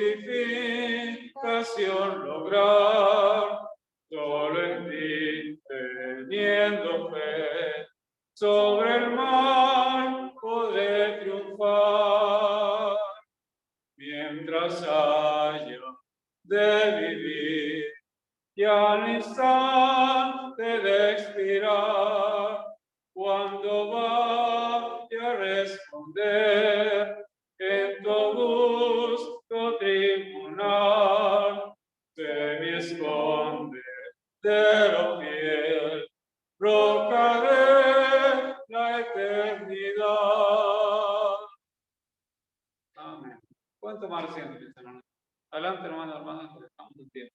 justificación lograr, solo en ti, teniendo fe, sobre el mal podré triunfar. Mientras haya de vivir y al instante de expirar, cuando vaya a responder en tu justo tribunal, se me esconde de lo fiel, roca de la eternidad. Amén. ¿Cuánto más reciente, hermano? Adelante, hermano, porque estamos en tiempo.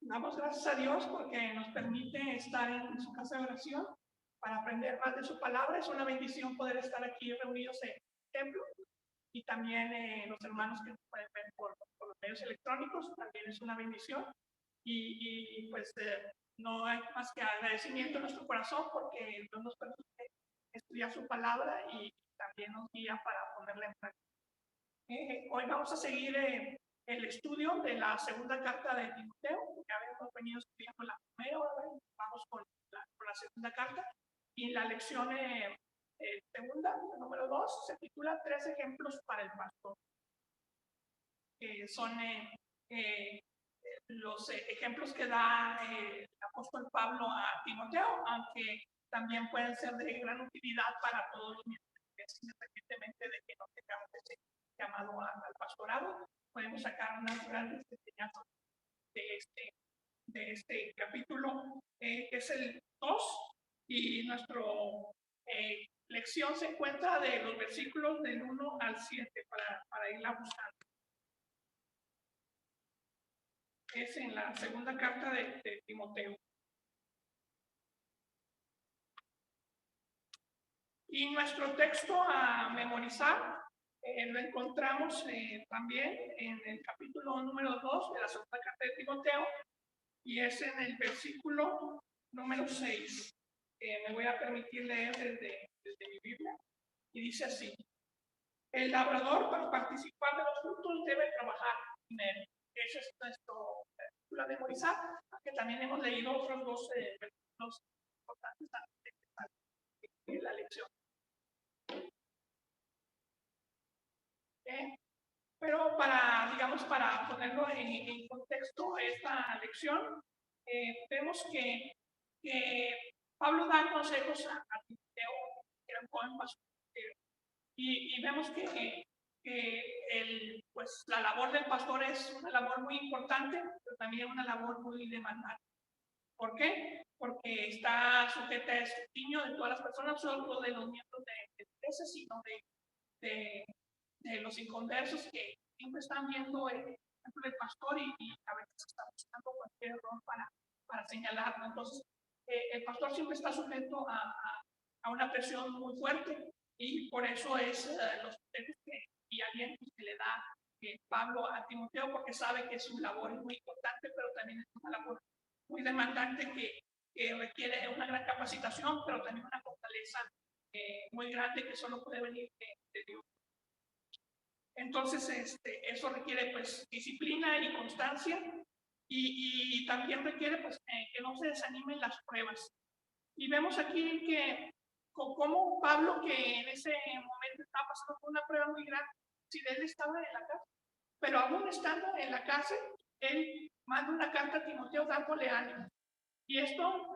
Damos gracias a Dios porque nos permite estar en su casa de oración para aprender más de su palabra. Es una bendición poder estar aquí reunidos en el templo y también los hermanos que nos pueden ver por los medios electrónicos, también es una bendición. Y pues no hay más que agradecimiento en nuestro corazón porque Dios nos permite estudiar su palabra y también nos guía para ponerla en práctica. Hoy vamos a seguir el estudio de la segunda carta de Timoteo. Ya habíamos venido estudiando la primera, vamos con la segunda carta. Y la lección segunda, número 2, se titula 3 ejemplos para el pastor. Son los ejemplos que da el apóstol Pablo a Timoteo, aunque también pueden ser de gran utilidad para todos los miembros, independientemente de que no tengamos ese llamado al pastorado. Podemos sacar unas grandes enseñanzas de este capítulo, que es el 2, y nuestra lección se encuentra de los versículos del 1 al 7 para irla buscando. Es en la segunda carta de Timoteo. Y nuestro texto a memorizar lo encontramos también en el capítulo número 2 de la segunda carta de Timoteo, y es en el versículo número 6. Me voy a permitir leer desde mi Biblia, y dice así: el labrador, para participar de los frutos, debe trabajar primero. Ese es nuestro versículo a memorizar, que también hemos leído otros dos versículos importantes antes de empezar la lección. Pero para ponerlo en contexto esta lección, vemos que Pablo da consejos a Timoteo, que era un joven pastor, y vemos que pues, la labor del pastor es una labor muy importante, pero también una labor muy demandante. ¿Por qué? Porque está sujeta a escrutinio de todas las personas, no solo de los miembros de la iglesia, sino de los inconversos que siempre están viendo el ejemplo del pastor y a veces están buscando cualquier error para señalarlo. Entonces, el pastor siempre está sujeto a una presión muy fuerte, y por eso es los consejos y alientos que le da Pablo a Timoteo, porque sabe que su labor es muy importante, pero también es una labor muy demandante que requiere una gran capacitación, pero también una fortaleza muy grande que solo puede venir de Dios. Entonces, eso requiere pues disciplina y constancia, y también requiere pues que no se desanimen las pruebas. Y vemos aquí que como Pablo, que en ese momento estaba pasando por una prueba muy grande, si él estaba en la cárcel, pero aún estando en la cárcel, él manda una carta a Timoteo dándole ánimo. Y esto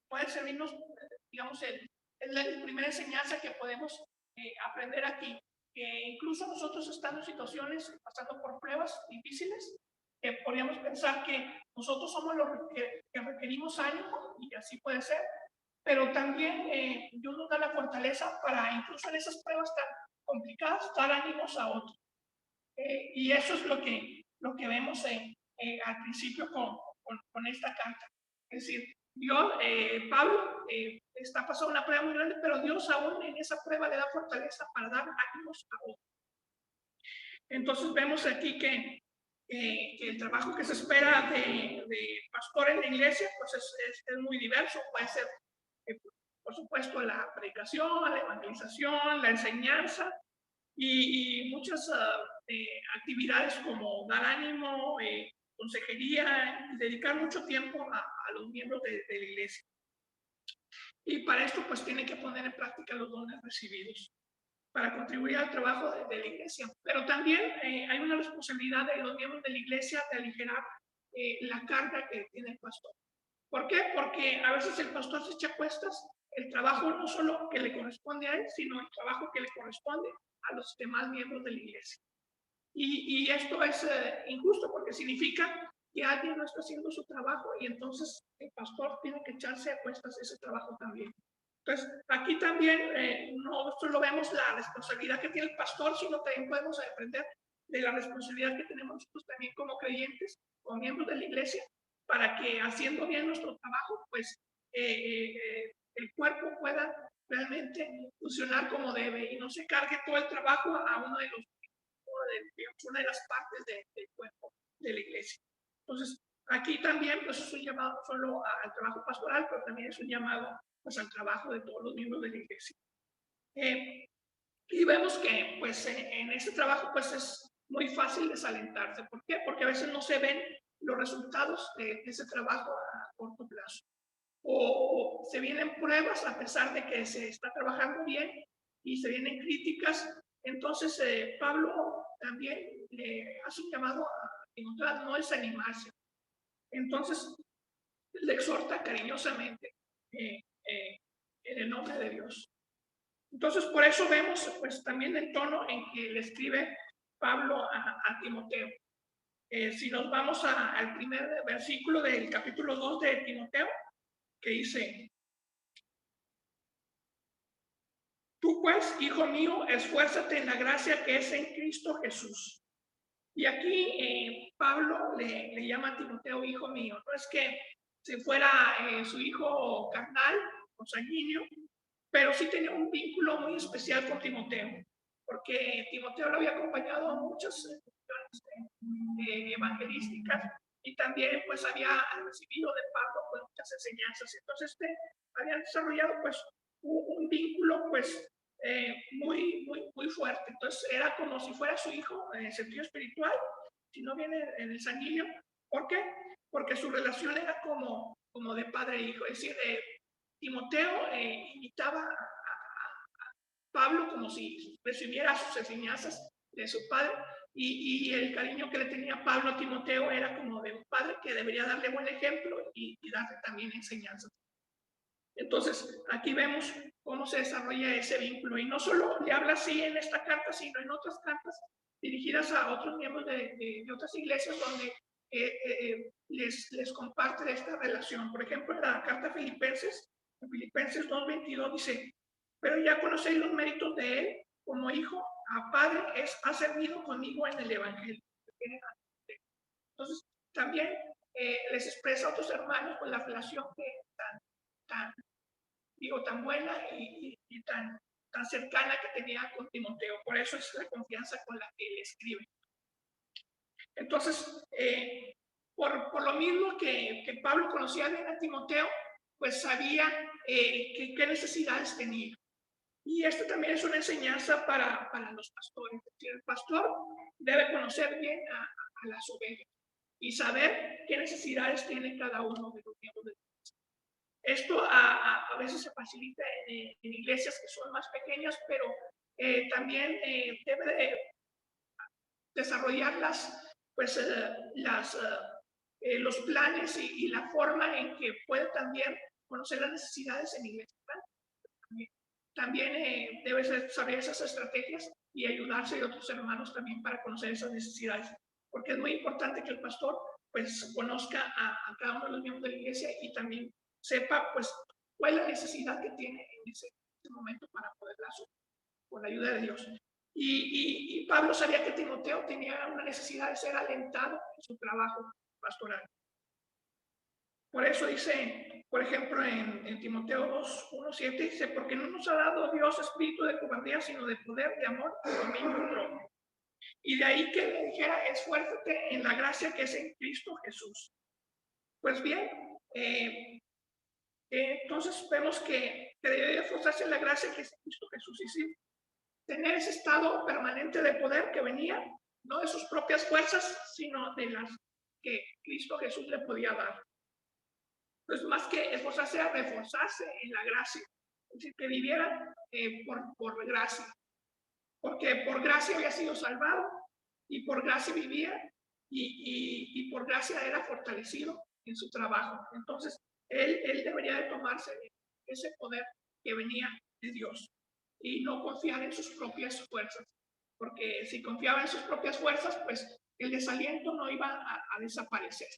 puede servirnos, digamos, es la primera enseñanza que podemos aprender aquí, que incluso nosotros estando en situaciones, pasando por pruebas difíciles, podríamos pensar que nosotros somos los que requerimos ánimo, y así puede ser, pero también Dios nos da la fortaleza para, incluso en esas pruebas tan complicadas, dar ánimos a otros. Y eso es lo que vemos al principio con esta carta. Es decir, Dios, Pablo está pasando una prueba muy grande, pero Dios aún en esa prueba le da fortaleza para dar ánimos a otros. Entonces vemos aquí que el trabajo que se espera de pastor en la iglesia pues es muy diverso. Puede ser, por supuesto, la predicación, la evangelización, la enseñanza y muchas actividades como dar ánimo, consejería, y dedicar mucho tiempo a los miembros de la iglesia. Y para esto pues tiene que poner en práctica los dones recibidos para contribuir al trabajo de la iglesia. Pero también hay una responsabilidad de los miembros de la iglesia de aligerar la carga que tiene el pastor. ¿Por qué? Porque a veces el pastor se echa cuestas el trabajo no solo que le corresponde a él, sino el trabajo que le corresponde a los demás miembros de la iglesia. Y esto es injusto porque significa que alguien no está haciendo su trabajo y entonces el pastor tiene que echarse a cuestas ese trabajo también. Entonces, aquí también no solo vemos la responsabilidad que tiene el pastor, sino también podemos aprender de la responsabilidad que tenemos nosotros también como creyentes, como miembros de la iglesia, para que haciendo bien nuestro trabajo, pues el cuerpo pueda realmente funcionar como debe y no se cargue todo el trabajo a uno de los una de las partes del cuerpo de la iglesia. Entonces, aquí también pues es un llamado solo al trabajo pastoral, pero también es un llamado pues al trabajo de todos los miembros de la iglesia. Y vemos que pues en este trabajo pues es muy fácil desalentarse. ¿Por qué? Porque a veces no se ven los resultados de ese trabajo a corto plazo. O se vienen pruebas a pesar de que se está trabajando bien y se vienen críticas. Entonces Pablo también le hace un llamado a no desanimarse. Entonces le exhorta cariñosamente en el nombre de Dios. Entonces por eso vemos pues también el tono en que le escribe Pablo a Timoteo. Si nos vamos al primer versículo del capítulo 2 de Timoteo, que dice: tú pues, hijo mío, esfuérzate en la gracia que es en Cristo Jesús. Y aquí Pablo le llama a Timoteo hijo mío. No es que si fuera su hijo carnal o sanguíneo, pero sí tenía un vínculo muy especial con Timoteo, porque Timoteo lo había acompañado a muchas evangelísticas y también pues había recibido de Pablo pues, muchas enseñanzas. Entonces habían desarrollado pues un vínculo pues muy fuerte. Entonces era como si fuera su hijo en el sentido espiritual, si no viene en el sanguíneo. ¿Por qué? Porque su relación era como de padre e hijo. Es decir, Timoteo imitaba a Pablo como si recibiera sus enseñanzas de su padre, y el cariño que le tenía Pablo a Timoteo era como de un padre que debería darle buen ejemplo y darle también enseñanzas. Entonces, aquí vemos cómo se desarrolla ese vínculo, y no solo le habla así en esta carta, sino en otras cartas dirigidas a otros miembros de otras iglesias donde les comparte de esta relación. Por ejemplo, en la carta a Filipenses, en Filipenses 2:22 dice: pero ya conocéis los méritos de él como hijo a padre, ha servido conmigo en el evangelio. Entonces, también les expresa a otros hermanos pues, la relación que tan buena y tan cercana que tenía con Timoteo. Por eso es la confianza con la que él escribe. Entonces, por lo mismo que Pablo conocía bien a Timoteo, pues sabía qué necesidades tenía. Y esto también es una enseñanza para los pastores. El pastor debe conocer bien a las ovejas y saber qué necesidades tiene cada uno de los miembros de la iglesia. Esto a veces se facilita en iglesias que son más pequeñas, pero también debe de desarrollar los planes y la forma en que puede también conocer las necesidades en iglesia. También debe saber esas estrategias y ayudarse de otros hermanos también para conocer esas necesidades. porque es muy importante que el pastor pues conozca a cada uno de los miembros de la iglesia y también sepa pues cuál es la necesidad que tiene en ese momento para poderla asumir con la ayuda de Dios. Y Pablo sabía que Timoteo tenía una necesidad de ser alentado en su trabajo pastoral. Por eso dice, por ejemplo, en Timoteo 2:1-7, dice, porque no nos ha dado Dios espíritu de cobardía, sino de poder, de amor y dominio propio. Y de ahí que le dijera, esfuérzate en la gracia que es en Cristo Jesús. Pues bien, entonces vemos que debe esforzarse en la gracia que es en Cristo Jesús. Y sí, tener ese estado permanente de poder que venía, no de sus propias fuerzas, sino de las que Cristo Jesús le podía dar. Pues más que esforzarse a reforzarse en la gracia, es decir, que viviera por gracia, porque por gracia había sido salvado y por gracia vivía y por gracia era fortalecido en su trabajo. Entonces, él debería de tomarse ese poder que venía de Dios y no confiar en sus propias fuerzas, porque si confiaba en sus propias fuerzas, pues el desaliento no iba a desaparecer.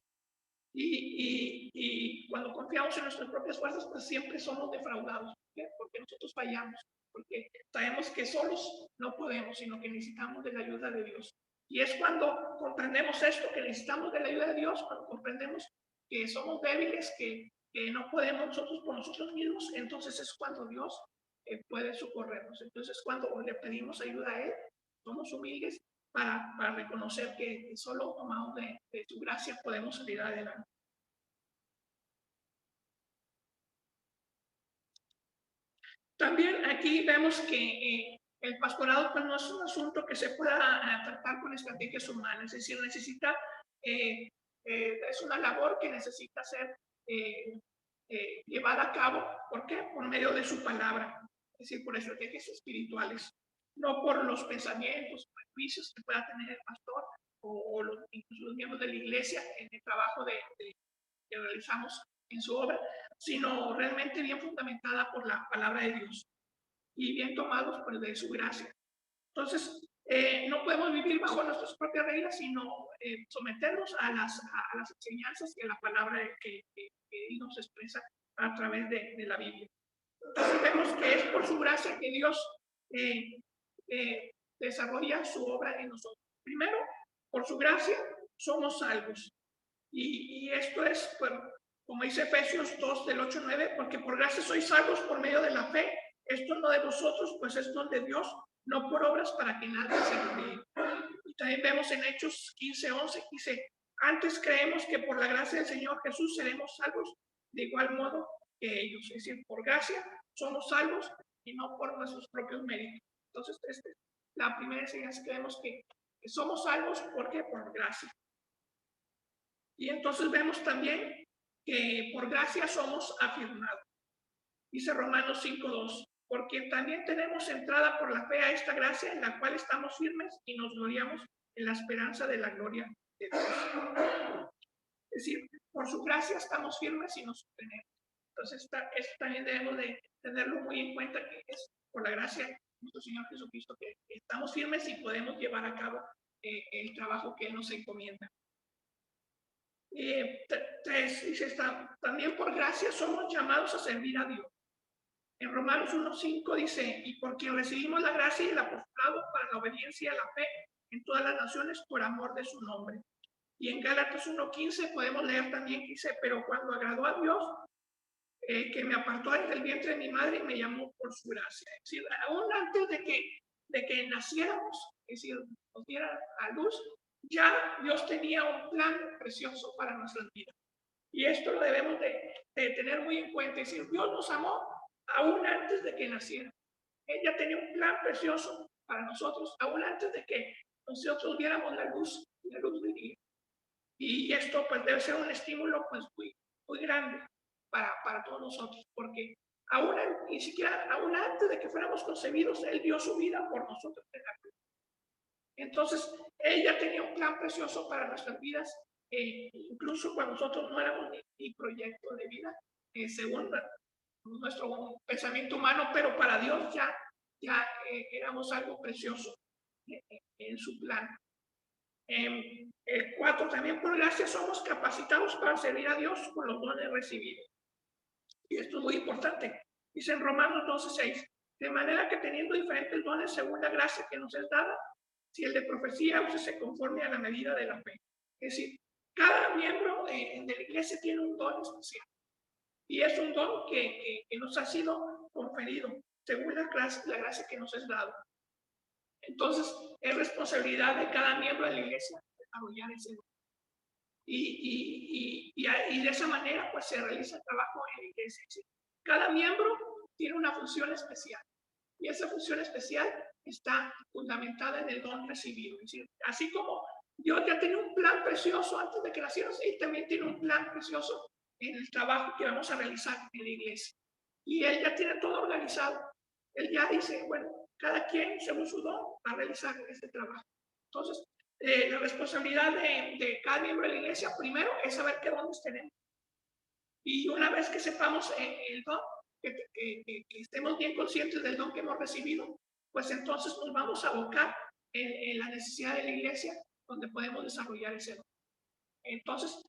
Y cuando confiamos en nuestras propias fuerzas, pues siempre somos defraudados. ¿Por qué? Porque nosotros fallamos, porque sabemos que solos no podemos, sino que necesitamos de la ayuda de Dios. Y es cuando comprendemos esto, que necesitamos de la ayuda de Dios, cuando comprendemos que somos débiles, que no podemos nosotros por nosotros mismos, entonces es cuando Dios puede socorrernos. Entonces cuando le pedimos ayuda a Él, somos humildes para reconocer que solo tomados de su gracia podemos salir adelante. También aquí vemos que el pastorado pues, no es un asunto que se pueda tratar con estrategias humanas, es decir, necesita, es una labor que necesita ser llevada a cabo. ¿Por qué? Por medio de su palabra, es decir, por estrategias espirituales, no por los pensamientos, prejuicios que pueda tener el pastor o incluso los miembros de la iglesia en el trabajo que realizamos en su obra, sino realmente bien fundamentada por la palabra de Dios y bien tomados por de su gracia. Entonces, no podemos vivir bajo nuestras propias reglas, sino someternos a las enseñanzas y a la palabra que Él nos expresa a través de la Biblia. Entonces, vemos que es por su gracia que Dios desarrolla su obra en nosotros. Primero, por su gracia somos salvos. Y esto es, pues, como dice Efesios 2:8-9, porque por gracia sois salvos por medio de la fe. Esto no de vosotros, pues es don de Dios, no por obras para que nadie se gloríe. Y también vemos en Hechos 15:11, dice, antes creemos que por la gracia del Señor Jesús seremos salvos de igual modo que ellos. Es decir, por gracia somos salvos y no por nuestros propios méritos. Entonces, la primera enseñanza que vemos que somos salvos, ¿por qué? Por gracia. Y entonces vemos también que por gracia somos afirmados. Dice Romanos 5:2, porque también tenemos entrada por la fe a esta gracia en la cual estamos firmes y nos gloriamos en la esperanza de la gloria de Dios. Es decir, por su gracia estamos firmes y nos sostenemos. Entonces, esto también debemos de tenerlo muy en cuenta, que es por la gracia de nuestro Señor Jesucristo que estamos firmes y podemos llevar a cabo el trabajo que Él nos encomienda. 3 dice, también por gracia somos llamados a servir a Dios. En Romanos 1:5 dice, y por quien recibimos la gracia y el apostolado para la obediencia a la fe en todas las naciones por amor de su nombre. Y en Gálatas 1:15 podemos leer también que dice, pero cuando agradó a Dios, que me apartó desde el vientre de mi madre y me llamó por su gracia. Es decir, aún antes de que naciéramos, es decir, nos diera a luz, ya Dios tenía un plan precioso para nuestras vidas. Y esto lo debemos de tener muy en cuenta. Es decir, Dios nos amó aún antes de que naciera. Él ya tenía un plan precioso para nosotros, aún antes de que nosotros viéramos la luz del día. Y esto pues debe ser un estímulo pues muy grande para todos nosotros, porque ni siquiera aún antes de que fuéramos concebidos, Él dio su vida por nosotros en la cruz. Entonces, Él ya tenía un plan precioso para nuestras vidas, incluso cuando nosotros no éramos ni proyecto de vida, según nuestro pensamiento humano, pero para Dios ya éramos algo precioso en su plan. 4, también por gracia somos capacitados para servir a Dios con los dones recibidos. Y esto es muy importante. Dice en Romanos 12:6, de manera que teniendo diferentes dones según la gracia que nos es dada, si el de profecía, úsese conforme a la medida de la fe. Es decir, cada miembro de la iglesia tiene un don especial. Y es un don que nos ha sido conferido según la gracia que nos es dada. Entonces, es responsabilidad de cada miembro de la iglesia desarrollar ese don. Y de esa manera, pues se realiza el trabajo en la iglesia. ¿Sí? Cada miembro tiene una función especial. Y esa función especial está fundamentada en el don recibido. Es decir, así como Dios ya tiene un plan precioso antes de que nacieras, Él también tiene un plan precioso en el trabajo que vamos a realizar en la iglesia. Y Él ya tiene todo organizado. Él ya dice, bueno, cada quien según su don va a realizar este trabajo. Entonces, la responsabilidad de cada miembro de la iglesia, primero, es saber qué dones tenemos. Y una vez que sepamos el don, que estemos bien conscientes del don que hemos recibido, pues entonces nos vamos a abocar en la necesidad de la iglesia donde podemos desarrollar ese don. Entonces,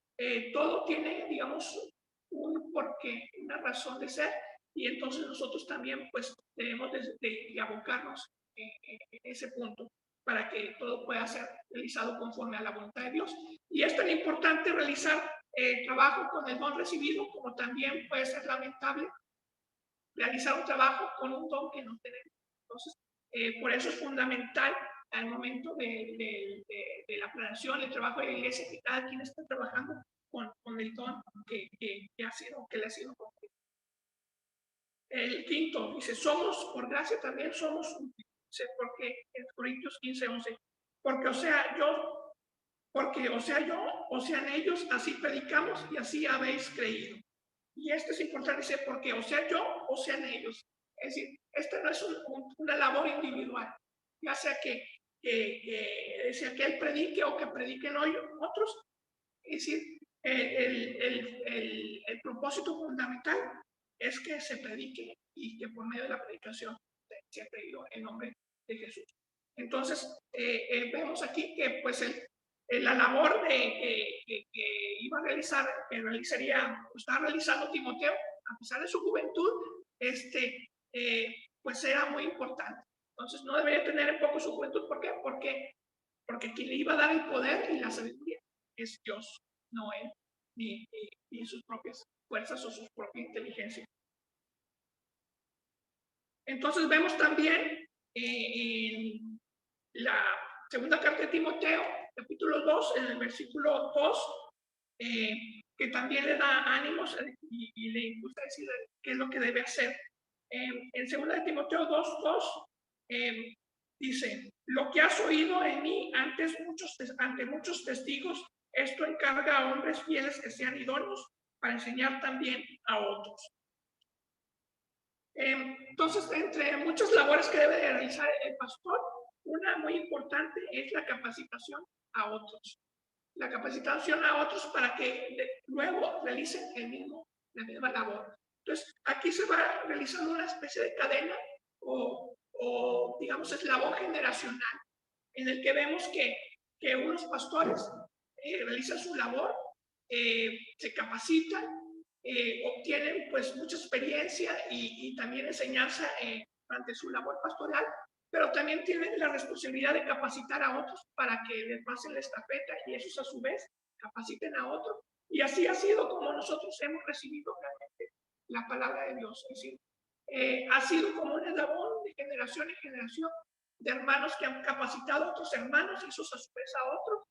todo tiene, digamos, un porqué, una razón de ser, y entonces nosotros también, pues, debemos de abocarnos en ese punto para que todo pueda ser realizado conforme a la voluntad de Dios. Y es tan importante realizar el trabajo con el don recibido, como también puede ser lamentable realizar un trabajo con un don que no tenemos. Entonces, por eso es fundamental al momento de la planeación, el trabajo de la iglesia, que cada quien esté trabajando con el don que le ha sido conferido. El quinto dice, somos, por gracia también somos, dice, porque en Corintios 15:11, porque o sea yo, o sean ellos, así predicamos y así habéis creído. Y esto es importante, dice, porque o sea yo, o sean ellos. Es decir, esta no es una labor individual, ya sea que él predique o que prediquen otros. Es decir, el propósito fundamental es que se predique y que por medio de la predicación se ha creído el nombre de Jesús. Entonces, vemos aquí que pues la labor que iba a realizar, que estaba realizando Timoteo, a pesar de su juventud, pues era muy importante. Entonces, no debería tener en poco su juventud. ¿Por qué? Porque quien le iba a dar el poder y la sabiduría es Dios, no él, ni sus propias fuerzas o su propia inteligencia. Entonces vemos también en la segunda carta de Timoteo, capítulo 2, en el versículo 2, que también le da ánimos y le gusta decir qué es lo que debe hacer. En segunda de Timoteo 2:2 dice, lo que has oído en mí ante muchos testigos, esto encarga a hombres fieles que sean idóneos para enseñar también a otros. Entonces, entre muchas labores que debe de realizar el pastor, una muy importante es la capacitación a otros. La capacitación a otros para que luego realicen la misma labor. Entonces, aquí se va realizando una especie de cadena o digamos, eslabón generacional, en el que vemos que unos pastores realizan su labor, se capacitan, obtienen pues mucha experiencia y también enseñanza durante su labor pastoral, pero también tienen la responsabilidad de capacitar a otros para que les pasen la estafeta y ellos a su vez capaciten a otros. Y así ha sido como nosotros hemos recibido realmente la palabra de Dios. Es decir, ha sido como un eslabón de generación en generación de hermanos que han capacitado a otros hermanos y esos a su vez a otros.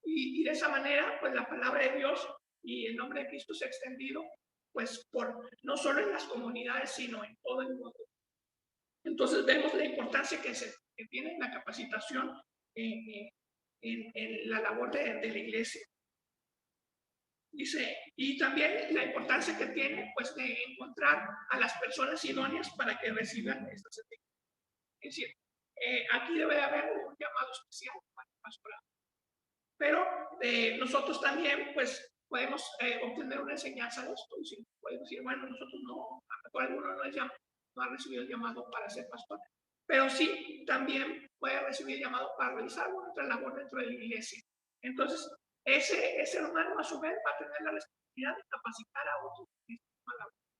Y de esa manera, pues la palabra de Dios y el nombre de Cristo se ha extendido, pues no solo en las comunidades, sino en todo el mundo. Entonces vemos la importancia que tiene la capacitación en la labor de la iglesia. Dice, y también la importancia que tiene, pues, de encontrar a las personas idóneas para que reciban estas actividades. Es decir, aquí debe haber un llamado especial para el pastorado. Pero nosotros también, pues, podemos obtener una enseñanza de esto. Y podemos decir, bueno, nosotros no, a lo mejor alguno no ha recibido el llamado para ser pastor, pero sí también puede recibir el llamado para realizar otra labor dentro de la iglesia. Entonces, ese hermano a su vez va a tener la responsabilidad de capacitar a otros.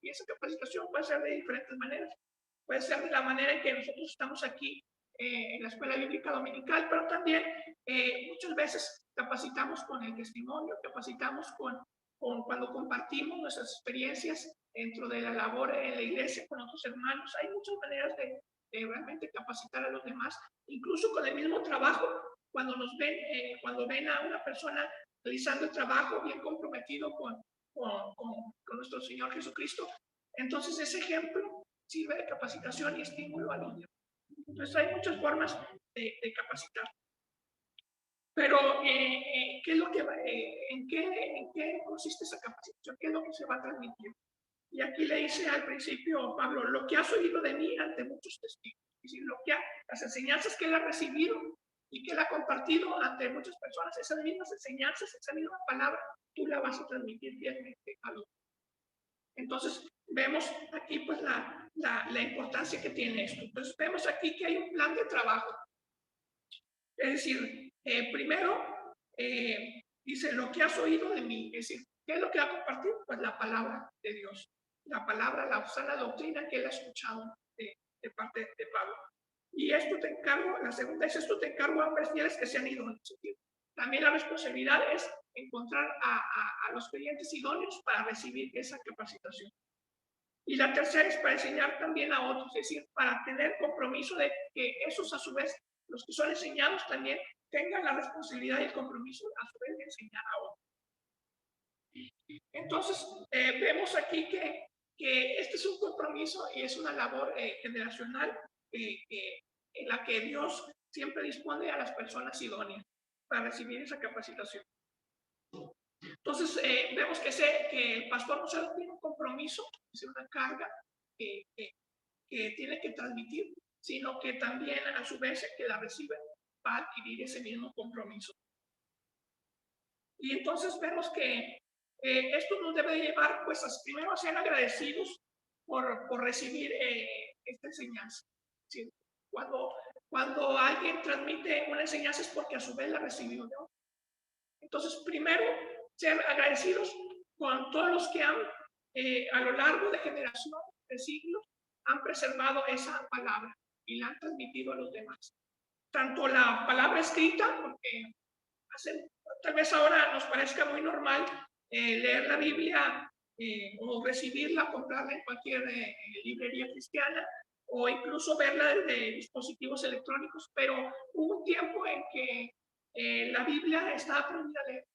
Y esa capacitación puede ser de diferentes maneras. Puede ser de la manera en que nosotros estamos aquí en la escuela bíblica dominical, pero también muchas veces capacitamos con el testimonio, capacitamos cuando compartimos nuestras experiencias dentro de la labor en la iglesia con otros hermanos. Hay muchas maneras de realmente capacitar a los demás, incluso con el mismo trabajo. Cuando nos ven, cuando ven a una persona realizando el trabajo bien comprometido con nuestro Señor Jesucristo, entonces ese ejemplo sirve de capacitación y estímulo a los demás. Entonces hay muchas formas de capacitar. Pero, ¿qué es lo que en qué consiste esa capacitación? ¿Qué es lo que se va a transmitir? Y aquí le dice al principio Pablo, lo que has oído de mí ante muchos testigos. Es decir, las enseñanzas que él ha recibido y que él ha compartido ante muchas personas, esas mismas enseñanzas, esa misma palabra, tú la vas a transmitir fielmente a los. Entonces, vemos aquí pues la importancia que tiene esto. Entonces, vemos aquí que hay un plan de trabajo. Es decir, primero, dice, lo que has oído de mí. Es decir, ¿qué es lo que va a compartir? Pues la palabra de Dios. La palabra, la sana doctrina que él ha escuchado de parte de Pablo. Y esto te encargo, la segunda es, esto te encargo a hombres fieles que se han ido. También la responsabilidad es encontrar a los creyentes idóneos para recibir esa capacitación. Y la tercera es para enseñar también a otros, es decir, para tener compromiso de que esos a su vez, los que son enseñados también, tengan la responsabilidad y el compromiso a su vez de enseñar a otros. Entonces, vemos aquí que este es un compromiso y es una labor generacional en la que Dios siempre dispone a las personas idóneas para recibir esa capacitación. Entonces, vemos que el pastor no solo tiene un compromiso, es una carga que tiene que transmitir, sino que también a su vez el que la recibe va a adquirir ese mismo compromiso. Y entonces vemos que esto nos debe llevar pues primero a ser agradecidos por recibir esta enseñanza. ¿Sí? Cuando alguien transmite una enseñanza es porque a su vez la recibió, ¿no? Entonces, primero, ser agradecidos con todos los que han, a lo largo de generaciones, de siglos, han preservado esa palabra y la han transmitido a los demás. Tanto la palabra escrita, porque tal vez ahora nos parezca muy normal leer la Biblia o recibirla, comprarla en cualquier librería cristiana o incluso verla desde dispositivos electrónicos, pero hubo un tiempo en que la Biblia estaba prohibida leer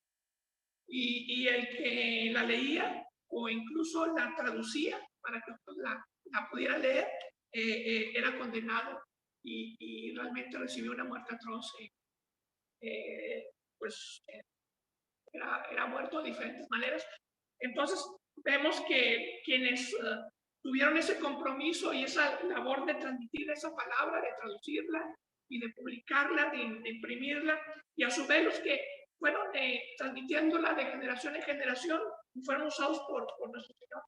y el que la leía o incluso la traducía para que otros la pudiera leer era condenado y realmente recibió una muerte atroz. Pues era muerto de diferentes maneras. Entonces, vemos que quienes tuvieron ese compromiso y esa labor de transmitir esa palabra, de traducirla y de publicarla, de imprimirla, y a su vez los que fueron transmitiéndola de generación en generación y fueron usados por nuestro Señor,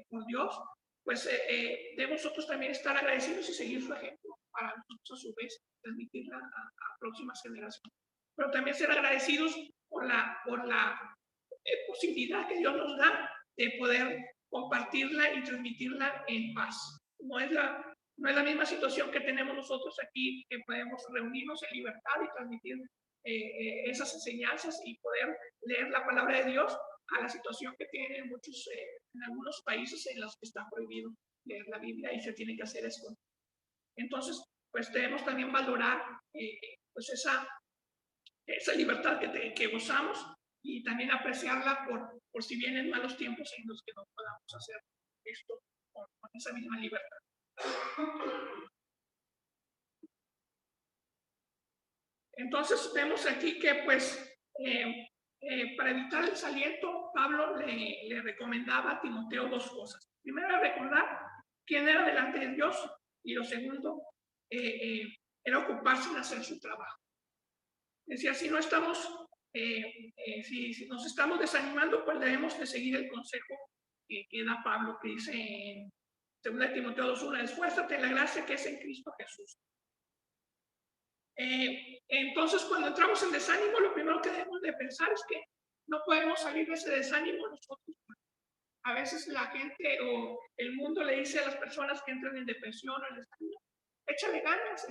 por Dios, pues debemos nosotros también estar agradecidos y seguir su ejemplo para nosotros a su vez transmitirla a próximas generaciones. Pero también ser agradecidos por la posibilidad que Dios nos da de poder compartirla y transmitirla en paz. No es la misma situación que tenemos nosotros aquí, que podemos reunirnos en libertad y transmitir esas enseñanzas y poder leer la palabra de Dios, a la situación que tienen muchos, en algunos países en los que está prohibido leer la Biblia y se tiene que hacer esto. Entonces, pues debemos también valorar pues esa libertad que gozamos y también apreciarla por si vienen malos tiempos en los que no podamos hacer esto con esa misma libertad. Entonces vemos aquí que pues para evitar el desaliento, Pablo le recomendaba a Timoteo dos cosas. Primero, recordar quién era delante de Dios, y lo segundo era ocuparse en hacer su trabajo. Decía, si no estamos, si nos estamos desanimando, pues debemos de seguir el consejo que da Pablo, que dice en 2 Timoteo 2:1, esfuérzate en la gracia que es en Cristo Jesús. Entonces, cuando entramos en desánimo, lo primero que debemos de pensar es que no podemos salir de ese desánimo nosotros. A veces la gente o el mundo le dice a las personas que entran en depresión o en desánimo, échale ganas,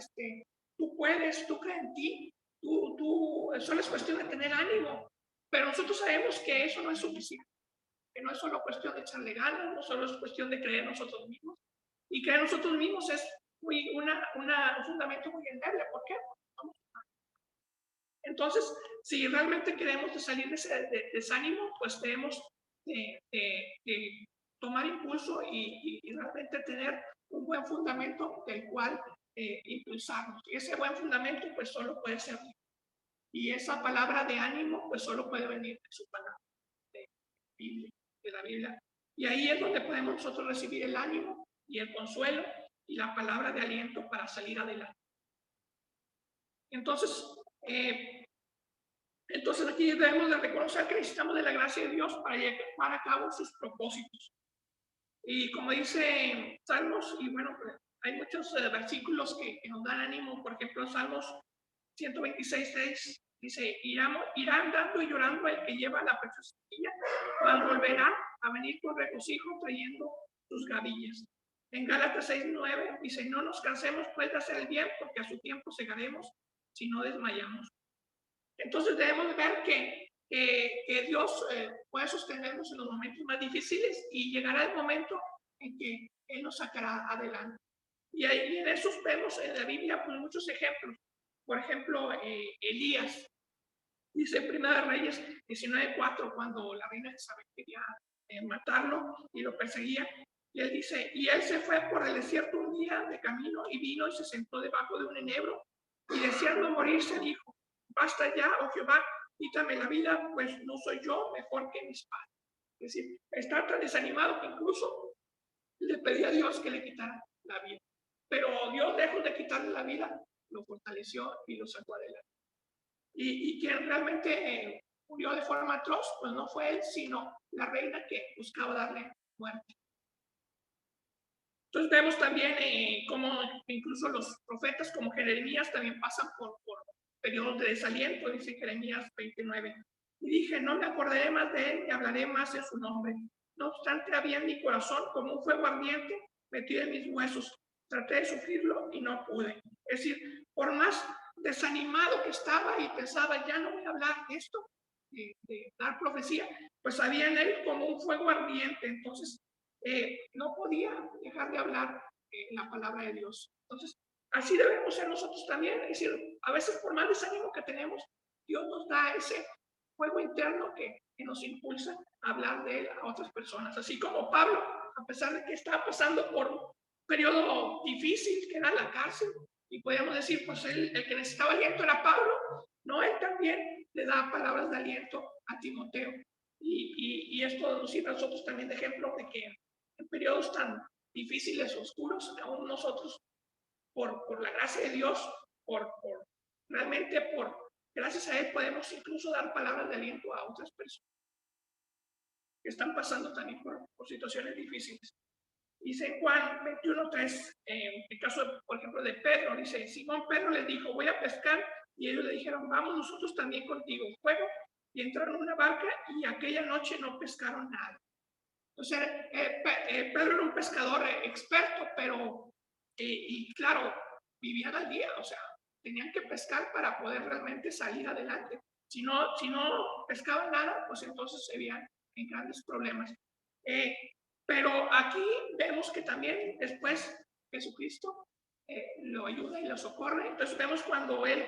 tú puedes, tú crees en ti, solo es cuestión de tener ánimo. Pero nosotros sabemos que eso no es suficiente, que no es solo cuestión de echarle ganas, no solo es cuestión de creer en nosotros mismos. Y creer en nosotros mismos es un fundamento muy endeble. ¿Por qué? Entonces, si realmente queremos salir de ese desánimo, pues debemos de tomar impulso y realmente tener un buen fundamento del cual impulsarnos. Y ese buen fundamento, pues solo puede ser Dios. Y esa palabra de ánimo, pues solo puede venir de su palabra, de la Biblia. Y ahí es donde podemos nosotros recibir el ánimo y el consuelo y la palabra de aliento para salir adelante. Entonces, aquí debemos de reconocer que necesitamos de la gracia de Dios para llevar a cabo sus propósitos. Y como dice Salmos, y bueno, pues, hay muchos versículos que nos dan ánimo. Por ejemplo, Salmos 126:6 dice, irán dando y llorando el que lleva la preciosa semilla, mas volverá a venir con regocijo trayendo sus gavillas. En Gálatas 6:9 dice, no nos cansemos pues de hacer el bien, porque a su tiempo segaremos si no desmayamos. Entonces debemos ver que Dios puede sostenernos en los momentos más difíciles y llegará el momento en que Él nos sacará adelante. Y en esos vemos en la Biblia pues, muchos ejemplos. Por ejemplo, Elías, dice en Primera de Reyes 19:4, cuando la reina Isabel quería matarlo y lo perseguía. Y él dice, y él se fue por el desierto un día de camino y vino y se sentó debajo de un enebro y deseando morirse dijo, basta ya, oh Jehová, quítame la vida, pues no soy yo mejor que mis padres. Es decir, está tan desanimado que incluso le pedía a Dios que le quitara la vida. Pero Dios, lejos de quitarle la vida, lo fortaleció y lo sacó adelante. Y quien realmente murió de forma atroz, pues no fue él, sino la reina que buscaba darle muerte. Entonces vemos también cómo incluso los profetas como Jeremías también pasan por periodos de desaliento, dice Jeremías 29. Y dije, no me acordaré más de él ni hablaré más en su nombre. No obstante, había en mi corazón como un fuego ardiente metido en mis huesos. Traté de sufrirlo y no pude. Es decir, por más desanimado que estaba y pensaba, ya no voy a hablar de esto, de dar profecía, pues había en él como un fuego ardiente. Entonces, no podía dejar de hablar la palabra de Dios. Entonces, así debemos ser nosotros también. Es decir, a veces por más desánimo que tenemos, Dios nos da ese fuego interno que nos impulsa a hablar de él a otras personas. Así como Pablo, a pesar de que estaba pasando por un periodo difícil, que era la cárcel, y podríamos decir, pues el que necesitaba aliento era Pablo, no, él también le da palabras de aliento a Timoteo. Y esto nos sirve a nosotros también de ejemplo de que en periodos tan difíciles, oscuros, aún nosotros, por la gracia de Dios, realmente gracias a Él podemos incluso dar palabras de aliento a otras personas que están pasando también por situaciones difíciles. Dice en Juan 21:3, el caso, por ejemplo, de Pedro, dice, Simón Pedro le dijo, voy a pescar, y ellos le dijeron, vamos nosotros también contigo. Fuego, y entraron en una barca, y aquella noche no pescaron nada. Entonces, Pedro era un pescador experto, pero, y claro, vivían al día, o sea, tenían que pescar para poder realmente salir adelante. Si no pescaban nada, pues entonces se veían en grandes problemas. Pero aquí vemos que también después Jesucristo lo ayuda y lo socorre. Entonces vemos cuando él,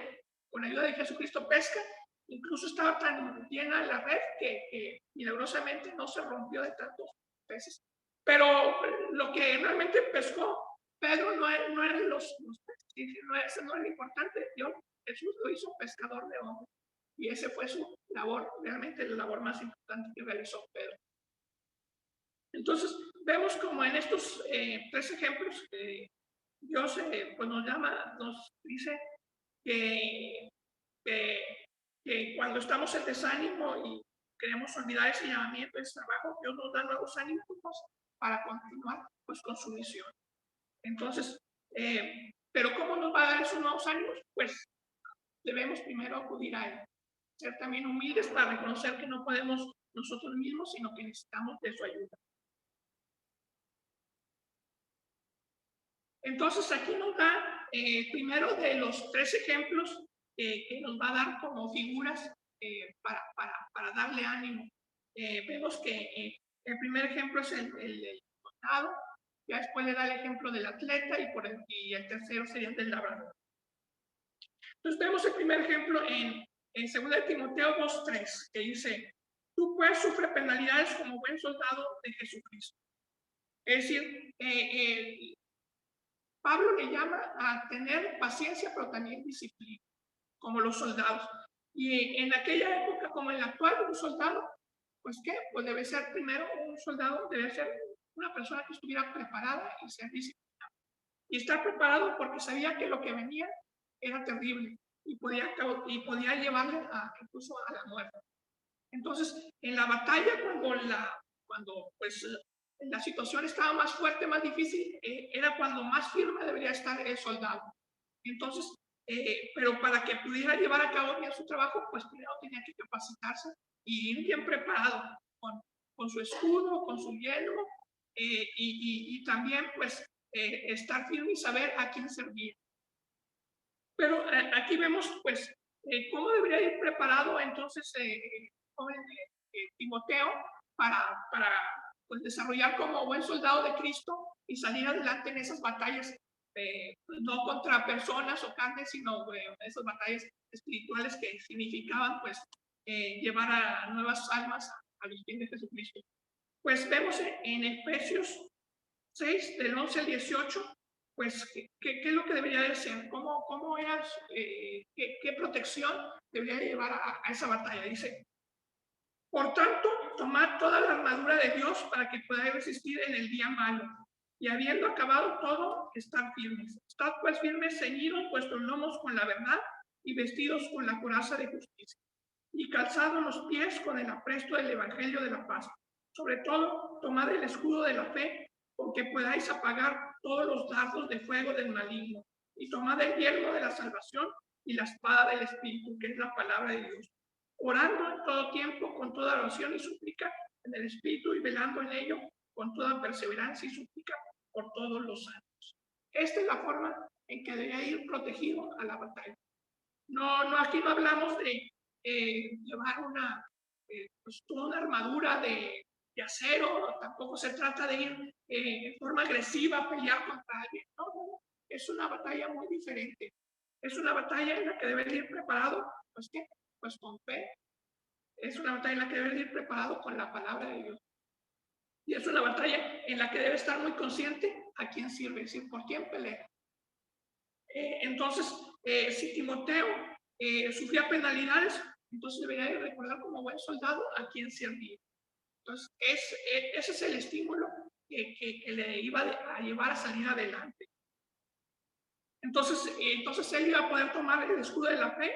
con ayuda de Jesucristo, pesca. Incluso estaba tan llena la red que milagrosamente no se rompió de tantos peces. Pero lo que realmente pescó Pedro no eran los peces, eso no es lo importante. Jesús lo hizo pescador de hombres. Y ese fue su labor, realmente la labor más importante que realizó Pedro. Entonces, vemos como en estos tres ejemplos, Dios pues nos dice que cuando estamos en desánimo y queremos olvidar ese llamamiento, ese trabajo, Dios nos da nuevos ánimos para continuar pues, con su misión. Entonces, pero ¿cómo nos va a dar esos nuevos ánimos? Pues debemos primero acudir a Él. Ser también humildes para reconocer que no podemos nosotros mismos, sino que necesitamos de su ayuda. Entonces aquí nos da primero de los 3 ejemplos que nos va a dar como figuras para darle ánimo. Vemos que el primer ejemplo es el soldado, ya después le da el ejemplo del atleta y el tercero sería el del labrador. Entonces vemos el primer ejemplo en 2 Timoteo 2:3, que dice: tú pues sufre penalidades como buen soldado de Jesucristo. Es decir, Pablo le llama a tener paciencia, pero también disciplina, como los soldados. Y en aquella época, como en la actual, un soldado, pues ¿qué? Pues debe ser primero, un soldado debe ser una persona que estuviera preparada y ser disciplinada. Y estar preparado porque sabía que lo que venía era terrible y podía llevarle incluso a la muerte. Entonces, en la batalla, cuando pues la situación estaba más fuerte, más difícil, era cuando más firme debería estar el soldado. Entonces, pero para que pudiera llevar a cabo bien su trabajo, pues primero tenía que capacitarse y ir bien preparado con su escudo, con su yelmo, y también pues estar firme y saber a quién servir. Pero aquí vemos pues cómo debería ir preparado entonces joven Timoteo para pues, desarrollar como buen soldado de Cristo y salir adelante en esas batallas, no contra personas o carnes, sino esas batallas espirituales que significaban pues llevar a nuevas almas a los pies de Jesucristo. Pues vemos en Efesios 6, del 11 al 18, pues, ¿qué es lo que debería de ser? ¿Cómo era, qué protección debería llevar a esa batalla? Dice: por tanto, tomad toda la armadura de Dios para que podáis resistir en el día malo. Y habiendo acabado todo, estad firmes. Estad pues firmes, ceñidos vuestros lomos con la verdad y vestidos con la coraza de justicia. Y calzados los pies con el apresto del evangelio de la paz. Sobre todo, tomad el escudo de la fe, con que podáis apagar todos los dardos de fuego del maligno. Y tomad el yelmo de la salvación y la espada del Espíritu, que es la palabra de Dios. Orando en todo tiempo, con toda oración y súplica en el Espíritu, y velando en ello con toda perseverancia y súplica por todos los santos. Esta es la forma en que debe ir protegido a la batalla. Aquí no hablamos de llevar pues, toda una armadura de acero, tampoco se trata de ir en forma agresiva a pelear contra alguien. No, es una batalla muy diferente. Es una batalla en la que debe ir preparado, pues ¿qué? Pues con fe. Es una batalla en la que debe ir preparado con la palabra de Dios. Y es una batalla en la que debe estar muy consciente a quién sirve, es decir, por quién pelea. Entonces, si Timoteo sufría penalidades, entonces debería de recordar como buen soldado a quién servir. Entonces, ese es el estímulo que le iba a llevar a salir adelante. Entonces él iba a poder tomar el escudo de la fe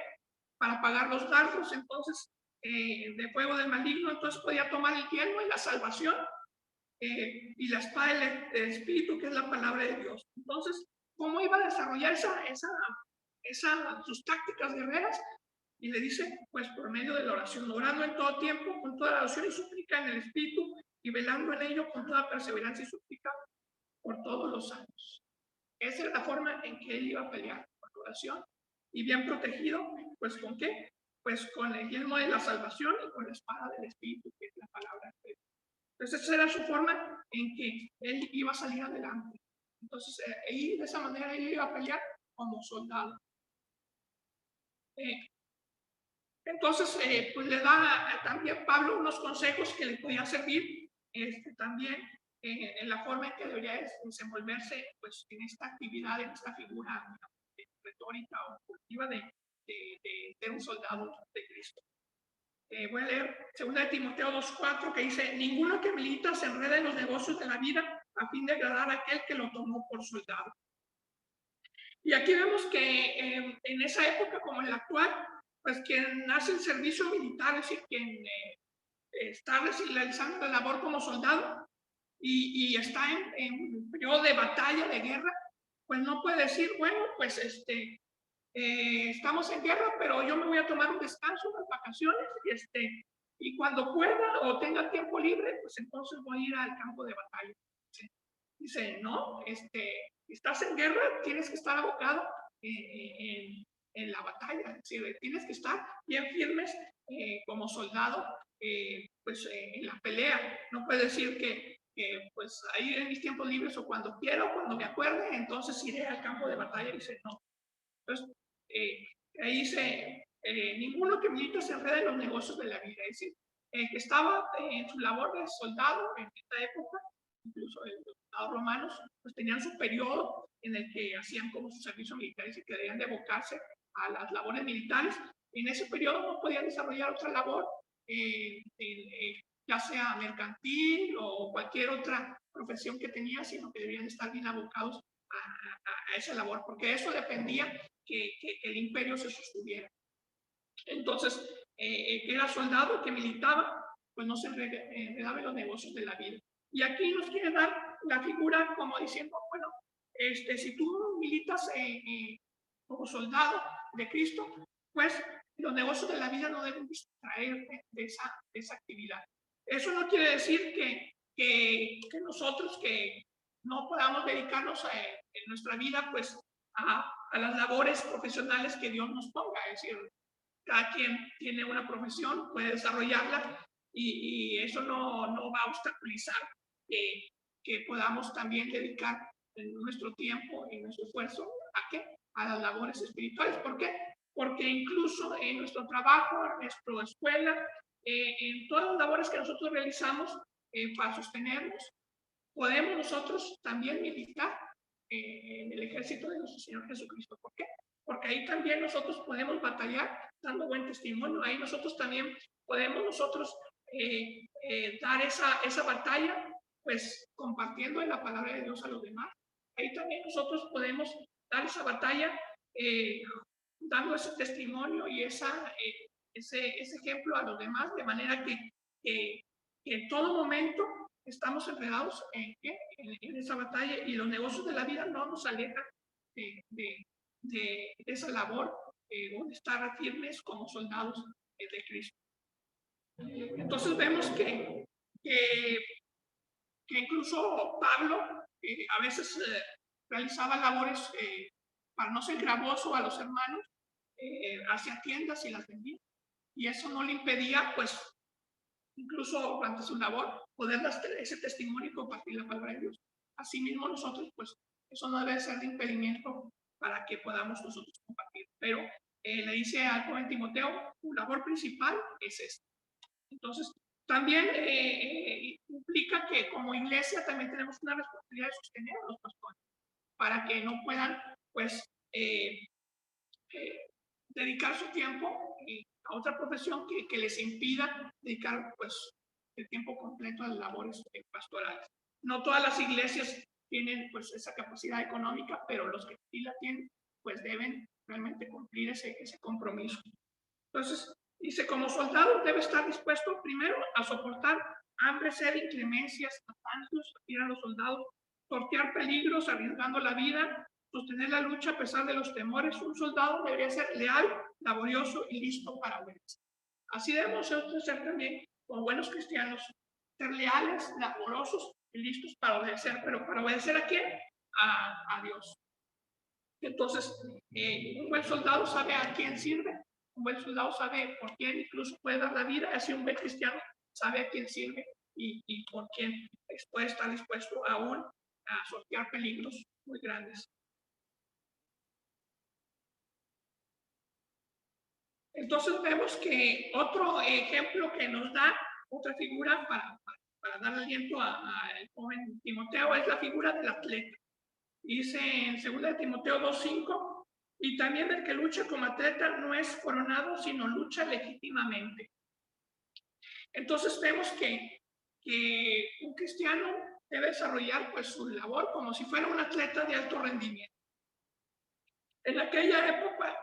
para apagar los dardos entonces de fuego del maligno. Entonces podía tomar el yelmo y la salvación y la espada del Espíritu, que es la palabra de Dios. Entonces, ¿cómo iba a desarrollar sus tácticas guerreras? Y le dice, pues por medio de la oración, orando en todo tiempo, con toda la oración y súplica en el Espíritu, y velando en ello con toda perseverancia y súplica por todos los años. Esa es la forma en que él iba a pelear, con oración, y bien protegido, pues ¿con qué? Pues con el yelmo de la salvación y con la espada del Espíritu, que es la palabra de Dios. Entonces esa era su forma en que él iba a salir adelante. Entonces, ahí de esa manera él iba a pelear como soldado. Entonces, pues le da también Pablo unos consejos que le podían servir también en la forma en que debería desenvolverse pues, en esta actividad, en esta figura retórica o cultiva de ser un soldado de Cristo. Voy a leer 2 Timoteo 2:4, que dice: ninguno que milita se enreda en los negocios de la vida a fin de agradar a aquel que lo tomó por soldado. Y aquí vemos que en esa época como en la actual, pues quien hace el servicio militar, es decir, quien está realizando la labor como soldado y está en periodo de batalla, de guerra, pues no puede decir, bueno, pues estamos en guerra, pero yo me voy a tomar un descanso, unas vacaciones, y cuando pueda o tenga tiempo libre, pues entonces voy a ir al campo de batalla. ¿Sí? Dice, no, estás en guerra, tienes que estar abocado en la batalla, es decir, tienes que estar bien firmes como soldado, en la pelea. No puedes decir que pues ahí en mis tiempos libres o cuando quiero, cuando me acuerde, entonces iré al campo de batalla. Dice, no. Entonces, ahí dice, ninguno que milita se enreda en los negocios de la vida. Es decir, que estaba en su labor de soldado en esta época, incluso los soldados romanos, pues tenían su periodo en el que hacían como su servicio militar y se querían de abocarse a las labores militares. En ese periodo no podían desarrollar otra labor, ya sea mercantil o cualquier otra profesión que tenían, sino que debían estar bien abocados a esa labor, porque eso dependía que el imperio se sostuviera. Entonces, que era soldado, que militaba, pues no se enredaba en los negocios de la vida. Y aquí nos quiere dar la figura como diciendo, bueno, si tú militas como soldado de Cristo, pues los negocios de la vida no deben distraerte de esa actividad. Eso no quiere decir que nosotros que no podamos dedicarnos en nuestra vida pues a las labores profesionales que Dios nos ponga. Es decir, cada quien tiene una profesión, puede desarrollarla y eso no va a obstaculizar que podamos también dedicar nuestro tiempo y nuestro esfuerzo ¿a qué? A las labores espirituales. ¿Por qué? Porque incluso en nuestro trabajo, en nuestra escuela, en todas las labores que nosotros realizamos para sostenernos, podemos nosotros también militar en el ejército de nuestro Señor Jesucristo. ¿Por qué? Porque ahí también nosotros podemos batallar dando buen testimonio. Ahí nosotros también podemos dar esa batalla, pues compartiendo en la palabra de Dios a los demás. Ahí también nosotros podemos dar esa batalla dando ese testimonio y ese ejemplo a los demás, de manera que en todo momento estamos enredados en esa batalla y los negocios de la vida no nos alejan de esa labor de estar firmes como soldados de Cristo. Entonces vemos que incluso Pablo a veces realizaba labores para no ser gravoso a los hermanos, hacia tiendas y las vendía. Y eso no le impedía, pues, incluso durante su labor, poder dar ese testimonio y compartir la palabra de Dios. Asimismo nosotros, pues, eso no debe ser de impedimento para que podamos nosotros compartir. Pero le dice al joven Timoteo, tu labor principal es esta. Entonces, también implica que como iglesia también tenemos una responsabilidad de sostener a los pastores para que no puedan, pues, dedicar su tiempo a otra profesión que les impida dedicar, pues, el tiempo completo a las labores pastorales. No todas las iglesias tienen, pues, esa capacidad económica, pero los que sí la tienen, pues, deben realmente cumplir ese compromiso. Entonces, dice, como soldado debe estar dispuesto primero a soportar hambre, sed, inclemencias, cansancios, ir a los soldados, sortear peligros, arriesgando la vida, sostener la lucha a pesar de los temores. Un soldado debería ser leal, laborioso y listo para obedecer. Así debemos ser también, como buenos cristianos, ser leales, laborosos y listos para obedecer. ¿Pero para obedecer a quién? A Dios. Entonces, un buen soldado sabe a quién sirve, un buen soldado sabe por quién incluso puede dar la vida, así un buen cristiano sabe a quién sirve y por quién puede estar dispuesto aún a sortear peligros muy grandes. Entonces vemos que otro ejemplo que nos da, otra figura para dar aliento al joven Timoteo, es la figura del atleta. Dice en 2 Timoteo 2:5, y también el que lucha como atleta no es coronado, sino lucha legítimamente. Entonces vemos que un cristiano debe desarrollar pues su labor como si fuera un atleta de alto rendimiento. En aquella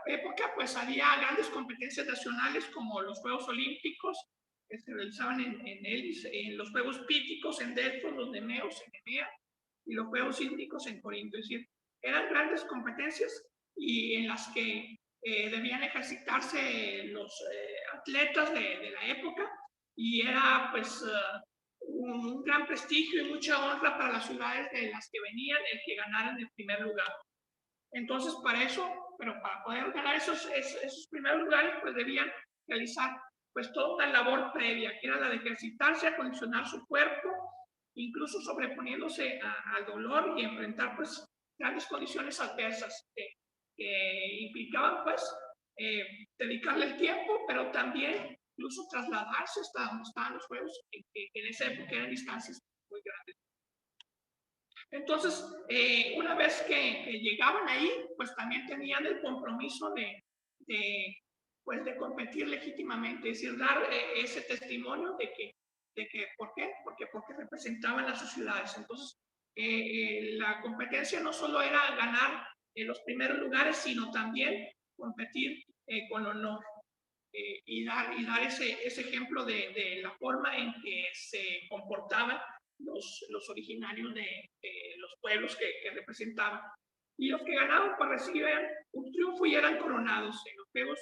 época pues había grandes competencias nacionales como los Juegos Olímpicos que se realizaban en los Juegos Píticos en Delfos, los Nemeos en Nemea y los Juegos Índicos en Corinto. Es decir, eran grandes competencias y en las que debían ejercitarse los atletas de la época, y era pues un gran prestigio y mucha honra para las ciudades de las que venían el que ganaran el primer lugar. Entonces, para eso, pero para poder ganar esos primeros lugares, pues debían realizar pues toda una labor previa, que era la de ejercitarse, acondicionar su cuerpo, incluso sobreponiéndose al dolor y enfrentar pues grandes condiciones adversas que implicaban pues dedicarle el tiempo, pero también incluso trasladarse hasta donde estaban los juegos, que en esa época eran distancias muy grandes. Entonces, una vez que llegaban ahí, pues también tenían el compromiso pues de competir legítimamente, es decir, dar ese testimonio de que ¿por qué? Porque representaban a sus ciudades. Entonces, la competencia no solo era ganar los primeros lugares, sino también competir con honor. Y dar ese ejemplo de la forma en que se comportaban los originarios de los pueblos que representaban. Y los que ganaban pues recibían un triunfo y eran coronados. En los juegos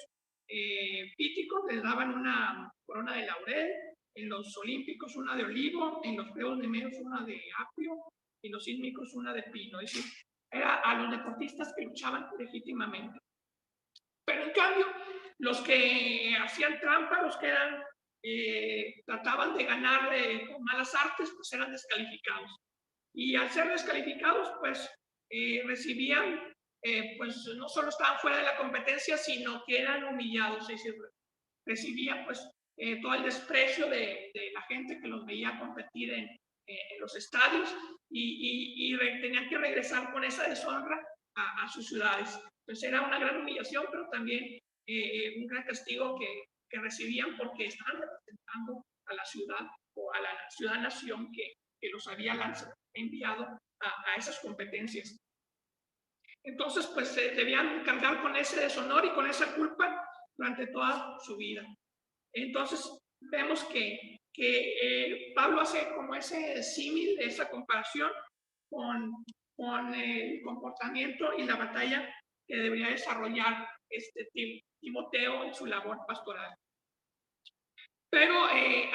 píticos les daban una corona de laurel, en los olímpicos una de olivo, en los juegos de medios una de apio, y los sísmicos una de pino. Es decir, era a los deportistas que luchaban legítimamente. Pero en cambio, los que hacían trampa, los que trataban de ganar con malas artes, pues eran descalificados. Y al ser descalificados, pues recibían, pues no solo estaban fuera de la competencia, sino que eran humillados, es decir, recibían pues todo el desprecio de la gente que los veía competir en los estadios, y tenían que regresar con esa deshonra a sus ciudades. Entonces era una gran humillación, pero también un gran castigo que recibían porque estaban representando a la ciudad o a la ciudad-nación que los había enviado a esas competencias. Entonces, pues debían cargar con ese deshonor y con esa culpa durante toda su vida. Entonces, vemos que Pablo hace como ese símil, esa comparación con el comportamiento y la batalla que debería desarrollar Timoteo en su labor pastoral. Pero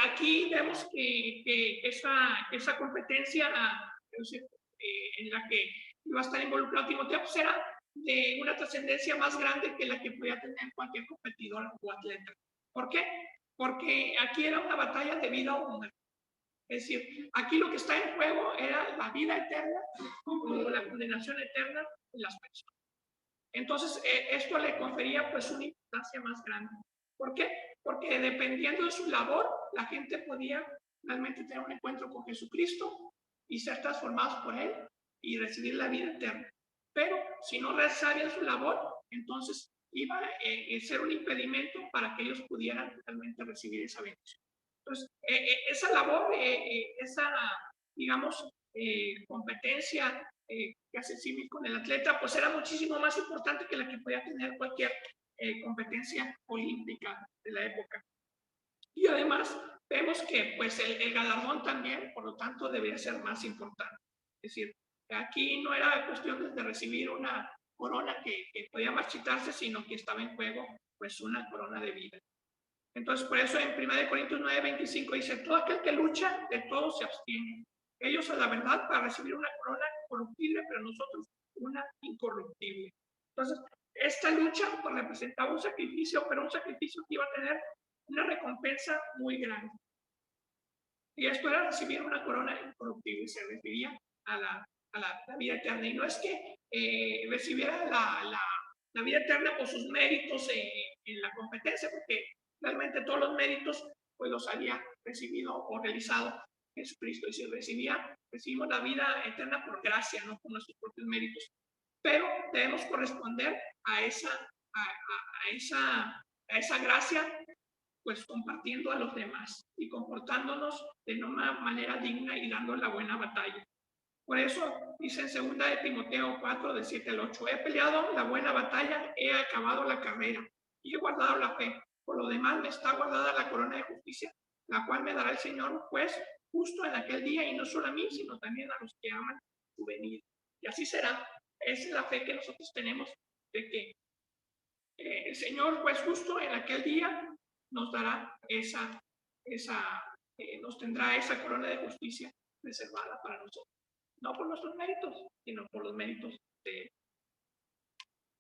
aquí vemos que esa competencia en la que iba a estar involucrado Timoteo pues era de una trascendencia más grande que la que podía tener cualquier competidor o atleta. ¿Por qué? Porque aquí era una batalla de vida o muerte. Es decir, aquí lo que está en juego era la vida eterna o la condenación eterna de las personas. Entonces, esto le confería pues una importancia más grande. ¿Por qué? Porque dependiendo de su labor, la gente podía realmente tener un encuentro con Jesucristo y ser transformados por Él y recibir la vida eterna. Pero si no realizaban su labor, entonces iba a ser un impedimento para que ellos pudieran realmente recibir esa bendición. Entonces, esa labor, esa, digamos, competencia que hace el símil con el atleta, pues era muchísimo más importante que la que podía tener cualquier competencia olímpica de la época. Y además vemos que pues el galardón también, por lo tanto, debería ser más importante. Es decir, aquí no era cuestión de recibir una corona que podía marchitarse, sino que estaba en juego pues una corona de vida. Entonces, por eso en 1 Corintios 9:25 dice, todo aquel que lucha, de todo se abstiene. Ellos a la verdad para recibir una corona corruptible, pero nosotros una incorruptible. Entonces, esta lucha pues, representaba un sacrificio, pero un sacrificio que iba a tener una recompensa muy grande. Y esto era recibir una corona incorruptible, se refería a la vida eterna. Y no es que recibiera la vida eterna por sus méritos en la competencia, porque realmente todos los méritos pues los había recibido o realizado Jesucristo. Y si recibimos la vida eterna por gracia, no por nuestros propios méritos. Pero debemos corresponder a esa gracia, pues compartiendo a los demás y comportándonos de una manera digna y dando la buena batalla. Por eso dice en 2 Timoteo 4, de 7 al 8, he peleado la buena batalla, he acabado la carrera y he guardado la fe. Por lo demás me está guardada la corona de justicia, la cual me dará el Señor, pues, justo en aquel día, y no solo a mí, sino también a los que aman su venida. Y así será. Esa es la fe que nosotros tenemos que el Señor, pues justo en aquel día, nos dará nos tendrá esa corona de justicia reservada para nosotros. No por nuestros méritos, sino por los méritos de Él.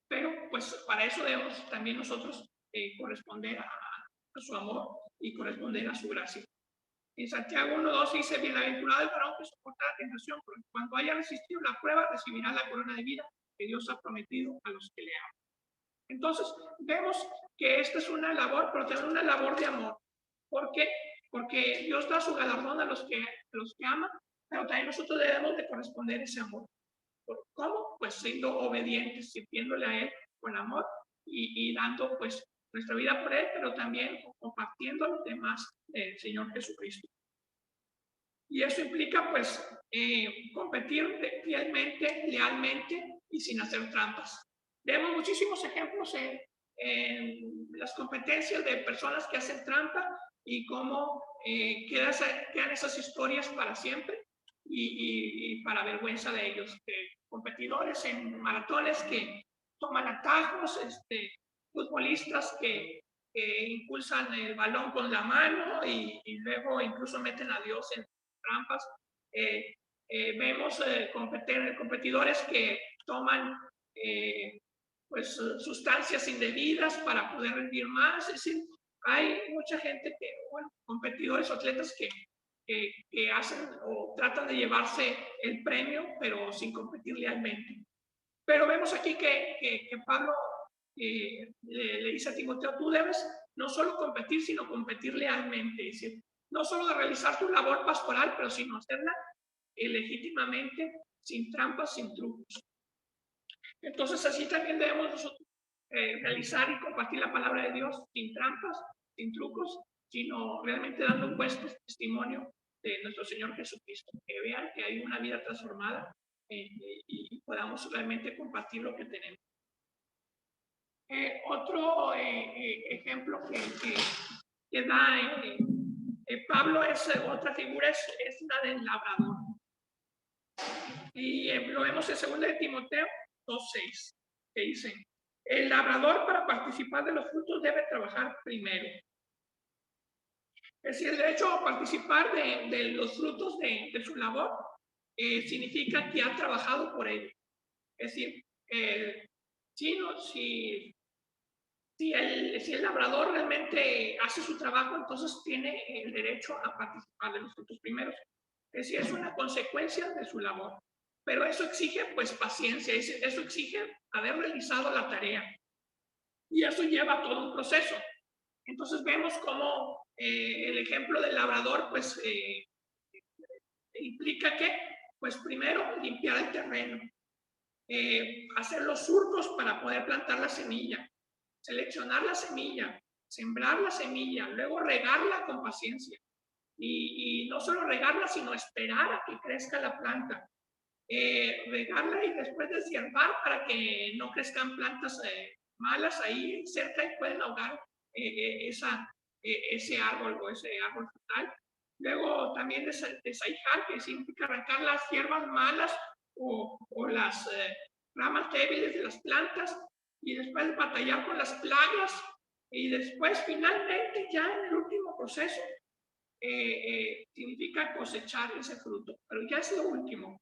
Pero, pues, para eso debemos también nosotros corresponder a su amor y corresponder a su gracia. En Santiago 1:2 dice: bienaventurado el varón que soporta la tentación, porque cuando haya resistido la prueba, recibirá la corona de vida que Dios ha prometido a los que le aman. Entonces, vemos que esta es una labor, pero también una labor de amor. ¿Por qué? Porque Dios da su galardón a los que aman, pero también nosotros debemos de corresponder a ese amor. ¿Cómo? Pues siendo obedientes, sirviéndole a Él con amor y dando pues nuestra vida por Él, pero también compartiendo los demás del Señor Jesucristo. Y eso implica pues competir fielmente, lealmente y sin hacer trampas. Vemos muchísimos ejemplos en las competencias de personas que hacen trampa y cómo quedan esas historias para siempre y para vergüenza de ellos. Competidores en maratones que toman atajos, futbolistas que impulsan el balón con la mano y luego incluso meten a Dios en trampas. Vemos competidores que toman pues sustancias indebidas para poder rendir más. Es decir, hay mucha gente que, bueno, competidores o atletas que hacen o tratan de llevarse el premio, pero sin competir lealmente. Pero vemos aquí que Pablo le dice a Timoteo: tú debes no solo competir, sino competir lealmente. Es decir, no solo de realizar tu labor pastoral, pero sino hacerla legítimamente, sin trampas, sin trucos. Entonces, así también debemos nosotros realizar y compartir la palabra de Dios sin trampas, sin trucos, sino realmente dando un buen testimonio de nuestro Señor Jesucristo, que vean que hay una vida transformada y podamos realmente compartir lo que tenemos. Otro ejemplo que da Pablo es otra figura, es la del labrador. Y lo vemos en 2 Timoteo 2:6, que dice: el labrador, para participar de los frutos, debe trabajar primero. Es decir, el derecho a participar de los frutos de su labor significa que ha trabajado por ello. Es decir, si el labrador realmente hace su trabajo, entonces tiene el derecho a participar de los frutos primeros. Es decir, es una consecuencia de su labor. Pero eso exige pues paciencia, eso exige haber realizado la tarea. Y eso lleva todo un proceso. Entonces vemos cómo el ejemplo del labrador pues implica que pues primero limpiar el terreno, hacer los surcos para poder plantar la semilla, seleccionar la semilla, sembrar la semilla, luego regarla con paciencia. Y no solo regarla, sino esperar a que crezca la planta. Regarla y después deshiervar para que no crezcan plantas malas ahí cerca y pueden ahogar ese árbol o ese árbol frutal. Luego también desaijar, que significa arrancar las hierbas malas o las ramas débiles de las plantas, y después batallar con las plagas, y después finalmente ya en el último proceso significa cosechar ese fruto, pero ya es lo último.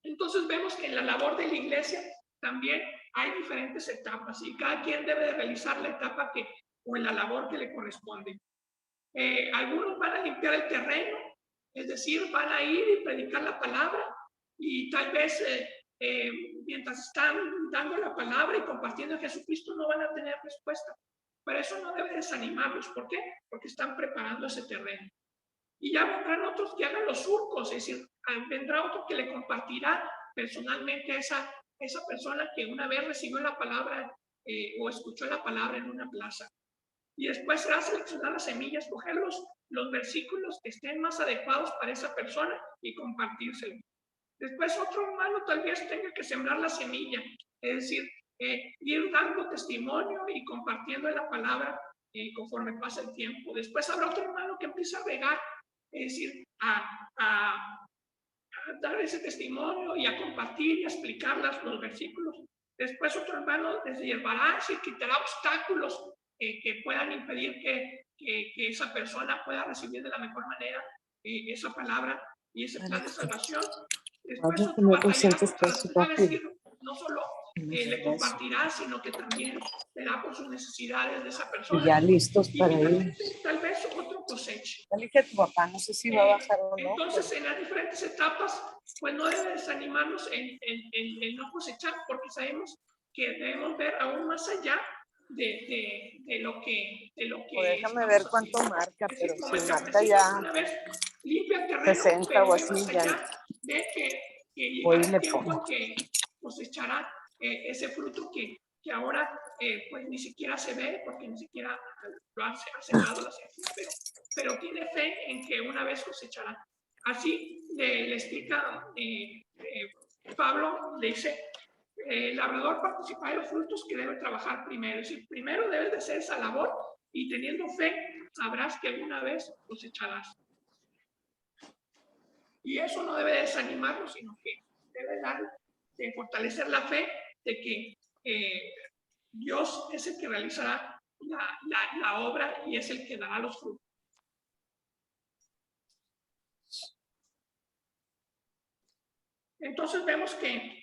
Entonces vemos que en la labor de la iglesia también hay diferentes etapas y cada quien debe de realizar la etapa o en la labor que le corresponde. Algunos van a limpiar el terreno, es decir, van a ir y predicar la palabra, y tal vez mientras están dando la palabra y compartiendo a Jesucristo no van a tener respuesta. Pero eso no debe desanimarlos. ¿Por qué? Porque están preparando ese terreno. Y ya vendrán otros que hagan los surcos, es decir, vendrá otro que le compartirá personalmente a esa persona que una vez recibió la palabra o escuchó la palabra en una plaza. Y después será seleccionar las semillas, coger los versículos que estén más adecuados para esa persona y compartírselo. Después otro hermano tal vez tenga que sembrar la semilla, es decir, ir dando testimonio y compartiendo la palabra conforme pasa el tiempo. Después habrá otro hermano que empieza a regar, es decir, a dar ese testimonio y a compartir y a explicar los versículos. Después otro hermano deshilará, se quitará obstáculos que puedan impedir que esa persona pueda recibir de la mejor manera esa palabra y ese plan de salvación. Después otro batallará contra las plagas, es decir, no solo le compartirá, sino que también verá por sus necesidades de esa persona. Ya listos Y para ir. finalmente, tal vez otro cosecha. Le dije a tu papá, no sé si va a bajar o no. Entonces, en las diferentes etapas, pues no debe desanimarnos en no cosechar, porque sabemos que debemos ver aún más allá de lo que O déjame ver cuánto haciendo. marca, Es pero decir, como si el marca campesino ya una vez limpia el terreno, 60 pero o ve así, más ya allá de que voy llegará y el le tiempo pongo. en que cosechará ese fruto que ahora pues ni siquiera se ve, porque ni siquiera lo ha secado la semilla, pero tiene fe en que una vez cosechará. Así le explica Pablo, le dice, el labrador participa de los frutos que debe trabajar primero. Es decir, primero debes de hacer esa labor y teniendo fe sabrás que alguna vez cosecharás. Y eso no debe desanimarnos, sino que debe de fortalecer la fe de que Dios es el que realizará la obra y es el que dará los frutos. Entonces vemos que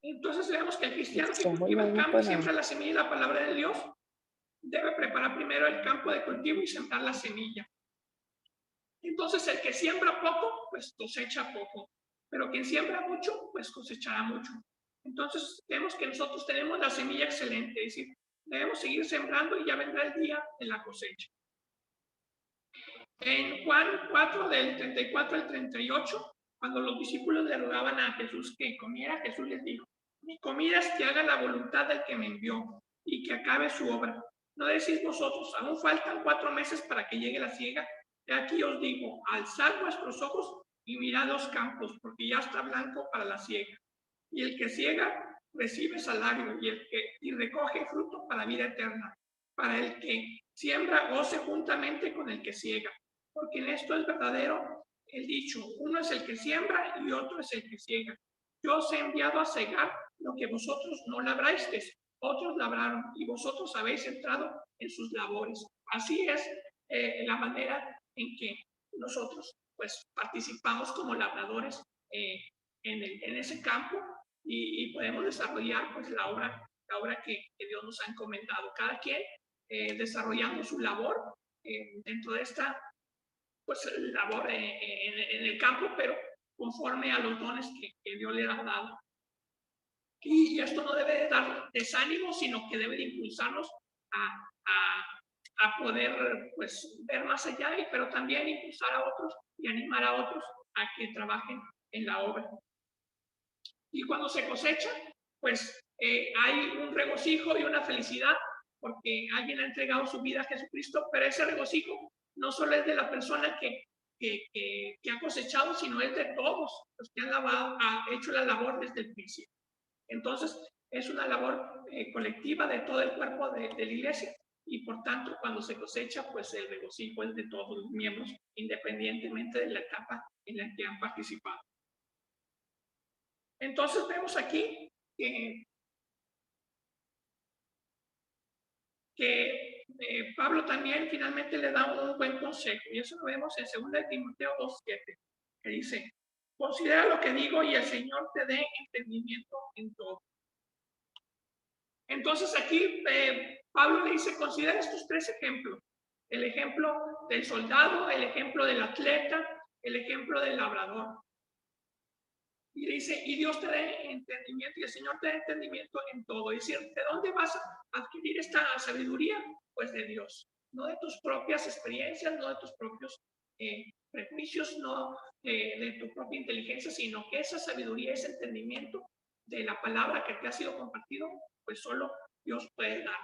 el cristiano que cultiva el campo y siembra la semilla y la palabra de Dios debe preparar primero el campo de cultivo y sembrar la semilla. Entonces el que siembra poco, pues cosecha poco, pero quien siembra mucho, pues cosechará mucho. Entonces vemos que nosotros tenemos la semilla excelente, es decir, debemos seguir sembrando y ya vendrá el día de la cosecha. En Juan 4, del 34 al 38, cuando los discípulos le rogaban a Jesús que comiera, Jesús les dijo, mi comida es que haga la voluntad del que me envió y que acabe su obra. ¿No decís vosotros, aún faltan 4 meses para que llegue la siega? Aquí os digo, alzad vuestros ojos y mirad los campos, porque ya está blanco para la siega. Y el que siega recibe salario y recoge fruto para vida eterna. Para el que siembra goce juntamente con el que siega. Porque en esto es verdadero el dicho, uno es el que siembra y otro es el que siega. Yo os he enviado a cegar lo que vosotros no labrasteis, otros labraron y vosotros habéis entrado en sus labores. Así es la manera en que nosotros pues participamos como labradores en ese campo y podemos desarrollar pues la obra que Dios nos ha encomendado. Cada quien desarrollando su labor dentro de esta pues labor en el campo, pero conforme a los dones que Dios le ha dado. Y esto no debe de dar desánimo, sino que debe de impulsarnos a poder pues ver más allá, pero también impulsar a otros y animar a otros a que trabajen en la obra. Y cuando se cosecha, pues hay un regocijo y una felicidad porque alguien ha entregado su vida a Jesucristo, pero ese regocijo no solo es de la persona que ha cosechado, sino es de todos los que han hecho la labor desde el principio. Entonces, es una labor colectiva de todo el cuerpo de la iglesia y por tanto, cuando se cosecha, pues el regocijo es de todos los miembros, independientemente de la etapa en la que han participado. Entonces vemos aquí que Pablo también finalmente le da un buen consejo, y eso lo vemos en 2 Timoteo 2:7, que dice, considera lo que digo y el Señor te dé entendimiento en todo. Entonces aquí Pablo le dice, considera estos 3 ejemplos, el ejemplo del soldado, el ejemplo del atleta, el ejemplo del labrador. Y dice, y Dios te dé entendimiento, y el Señor te dé entendimiento en todo. Es decir, ¿de dónde vas a adquirir esta sabiduría? Pues de Dios, no de tus propias experiencias, no de tus propios prejuicios, no de tu propia inteligencia, sino que esa sabiduría, ese entendimiento de la palabra que te ha sido compartido, pues solo Dios puede dar.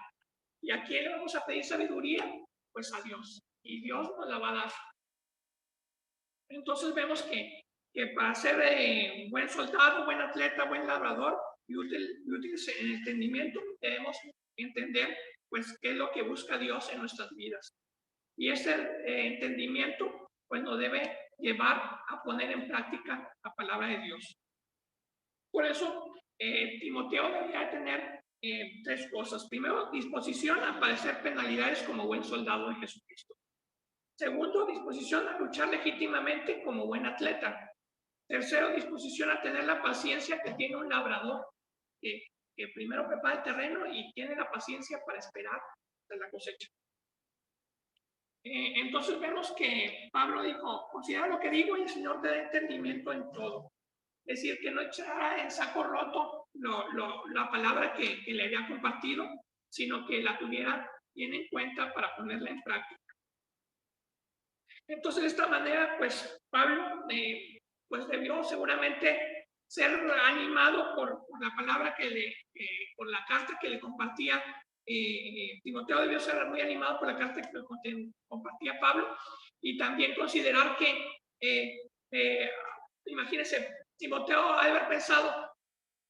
¿Y a quién le vamos a pedir sabiduría? Pues a Dios, y Dios nos la va a dar. Entonces vemos que para ser buen soldado, buen atleta, buen labrador y útil en entendimiento, debemos entender pues qué es lo que busca Dios en nuestras vidas. Y ese entendimiento pues nos debe llevar a poner en práctica la palabra de Dios. Por eso Timoteo debería tener tres cosas. Primero, disposición a padecer penalidades como buen soldado de Jesucristo. Segundo, disposición a luchar legítimamente como buen atleta. Tercero, disposición a tener la paciencia que tiene un labrador, que primero prepara el terreno y tiene la paciencia para esperar hasta la cosecha. Entonces vemos que Pablo dijo, considera lo que digo y el Señor te da entendimiento en todo. Es decir, que no echara en saco roto la palabra que le había compartido, sino que la tuviera bien en cuenta para ponerla en práctica. Entonces, de esta manera, pues Pablo pues debió seguramente ser animado por la palabra por la carta que le compartía Timoteo. Debió ser muy animado por la carta que le compartía Pablo, y también considerar que imagínense, Timoteo ha de haber pensado,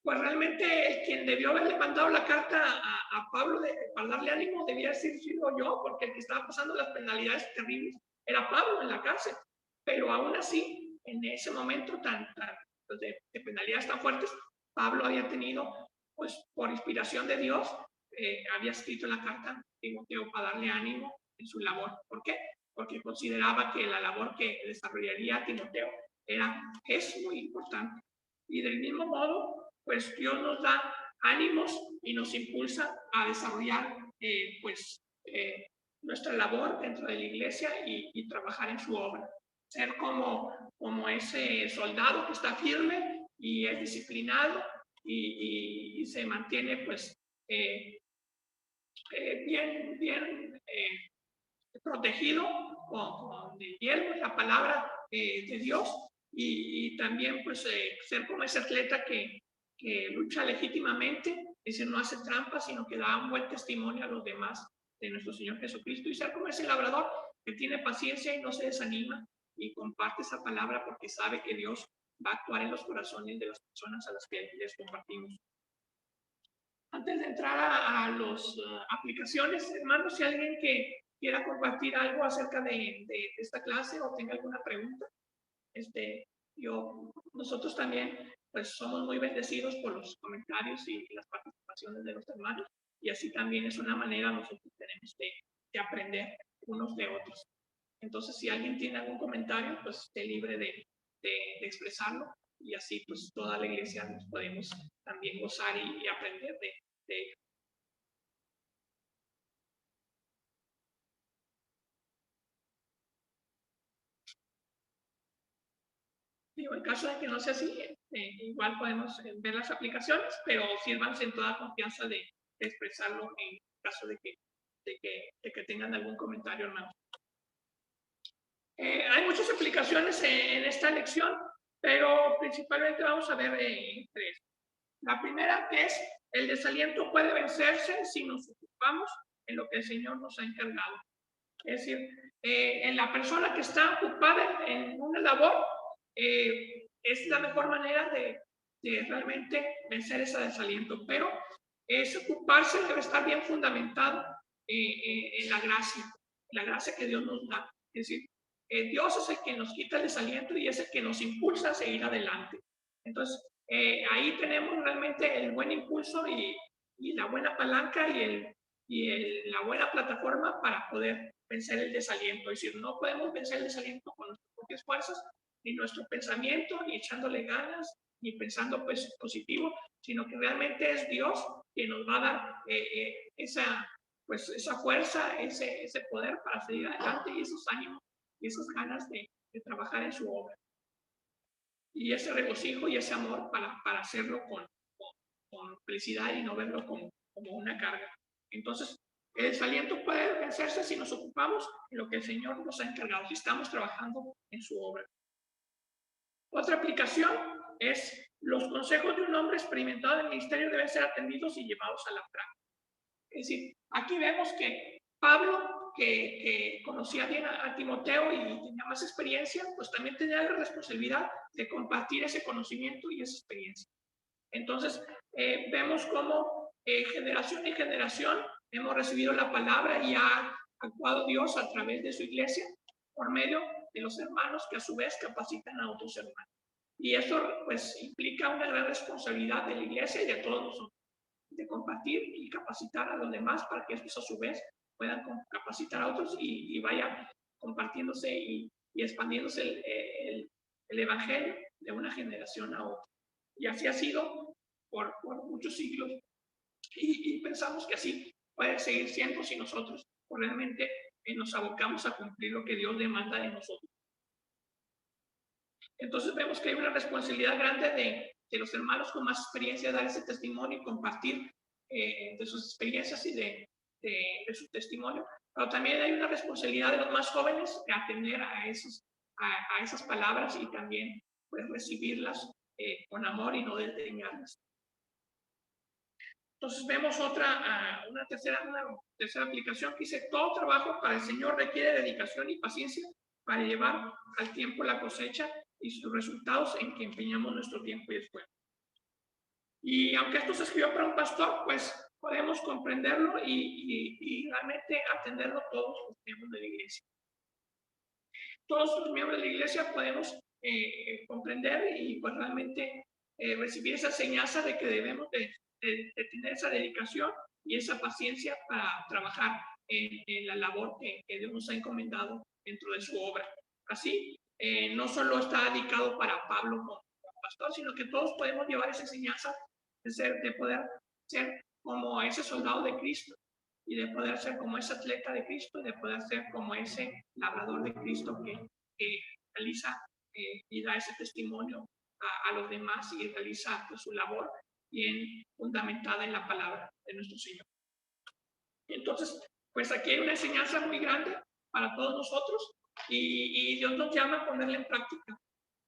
pues realmente quien debió haberle mandado la carta a Pablo para darle ánimo debía ser sido yo, porque el que estaba pasando las penalidades terribles era Pablo en la cárcel. Pero aún así, en ese momento pues de penalidades tan fuertes, Pablo había tenido, pues por inspiración de Dios, había escrito la carta a Timoteo para darle ánimo en su labor. ¿Por qué? Porque consideraba que la labor que desarrollaría Timoteo es muy importante. Y del mismo modo, pues Dios nos da ánimos y nos impulsa a desarrollar nuestra labor dentro de la iglesia y trabajar en su obra. Ser como ese soldado que está firme y es disciplinado y se mantiene pues bien protegido con el yelmo, la palabra de Dios, y también pues ser como ese atleta que lucha legítimamente, es decir, no hace trampas, sino que da un buen testimonio a los demás de nuestro Señor Jesucristo, y ser como ese labrador que tiene paciencia y no se desanima y comparte esa palabra porque sabe que Dios va a actuar en los corazones de las personas a las que les compartimos. Antes de entrar a las aplicaciones, hermanos, si alguien que quiera compartir algo acerca de esta clase o tenga alguna pregunta, nosotros también pues somos muy bendecidos por los comentarios y las participaciones de los hermanos, y así también es una manera nosotros tenemos de aprender unos de otros. Entonces, si alguien tiene algún comentario, pues esté libre de expresarlo, y así pues toda la iglesia nos podemos también gozar y aprender de ello. Digo, en caso de que no sea así, igual podemos ver las aplicaciones, pero sírvanse en toda confianza de expresarlo en caso de que tengan algún comentario, hermano. Hay muchas aplicaciones en esta lección, pero principalmente vamos a ver tres. La primera es: el desaliento puede vencerse si nos ocupamos en lo que el Señor nos ha encargado. Es decir, en la persona que está ocupada en una labor, es la mejor manera de realmente vencer ese desaliento, pero ese ocuparse debe estar bien fundamentado en la gracia que Dios nos da. Es decir, Dios es el que nos quita el desaliento y es el que nos impulsa a seguir adelante. Entonces, ahí tenemos realmente el buen impulso y la buena palanca y la buena plataforma para poder vencer el desaliento. Es decir, no podemos vencer el desaliento con nuestras propias fuerzas, ni nuestro pensamiento, ni echándole ganas, ni pensando pues positivo, sino que realmente es Dios quien nos va a dar esa fuerza, ese poder para seguir adelante, y esos ánimos y esas ganas de trabajar en su obra. Y ese regocijo y ese amor para hacerlo con felicidad y no verlo como una carga. Entonces, el desaliento puede vencerse si nos ocupamos en lo que el Señor nos ha encargado, si estamos trabajando en su obra. Otra aplicación es: los consejos de un hombre experimentado en el ministerio deben ser atendidos y llevados a la práctica. Es decir, aquí vemos que Pablo, que conocía bien a Timoteo y tenía más experiencia, pues también tenía la responsabilidad de compartir ese conocimiento y esa experiencia. Entonces, vemos cómo generación en generación hemos recibido la palabra y ha actuado Dios a través de su iglesia por medio de los hermanos que a su vez capacitan a otros hermanos. Y eso pues implica una gran responsabilidad de la iglesia y de todos nosotros, de compartir y capacitar a los demás para que estos a su vez puedan capacitar a otros y vaya compartiéndose y expandiéndose el evangelio de una generación a otra. Y así ha sido por muchos siglos y pensamos que así puede seguir siendo si nosotros realmente nos abocamos a cumplir lo que Dios demanda de nosotros. Entonces vemos que hay una responsabilidad grande de los hermanos con más experiencia de dar ese testimonio y compartir de sus experiencias y de su testimonio, pero también hay una responsabilidad de los más jóvenes de atender a esas palabras y también pues recibirlas con amor y no desdeñarlas. Entonces vemos una tercera aplicación que dice: todo trabajo para el Señor requiere dedicación y paciencia para llevar al tiempo la cosecha y sus resultados en que empeñamos nuestro tiempo y esfuerzo. Y aunque esto se escribió para un pastor, pues podemos comprenderlo y realmente atenderlo todos los miembros de la iglesia. Todos los miembros de la iglesia podemos comprender y pues realmente recibir esa enseñanza de que debemos de tener esa dedicación y esa paciencia para trabajar en la labor que Dios nos ha encomendado dentro de su obra. Así, no solo está dedicado para Pablo como pastor, sino que todos podemos llevar esa enseñanza de poder ser como ese soldado de Cristo y de poder ser como ese atleta de Cristo y de poder ser como ese labrador de Cristo que realiza y da ese testimonio a los demás y realiza pues, su labor bien fundamentada en la palabra de nuestro Señor. Entonces, pues aquí hay una enseñanza muy grande para todos nosotros y Dios nos llama a ponerla en práctica.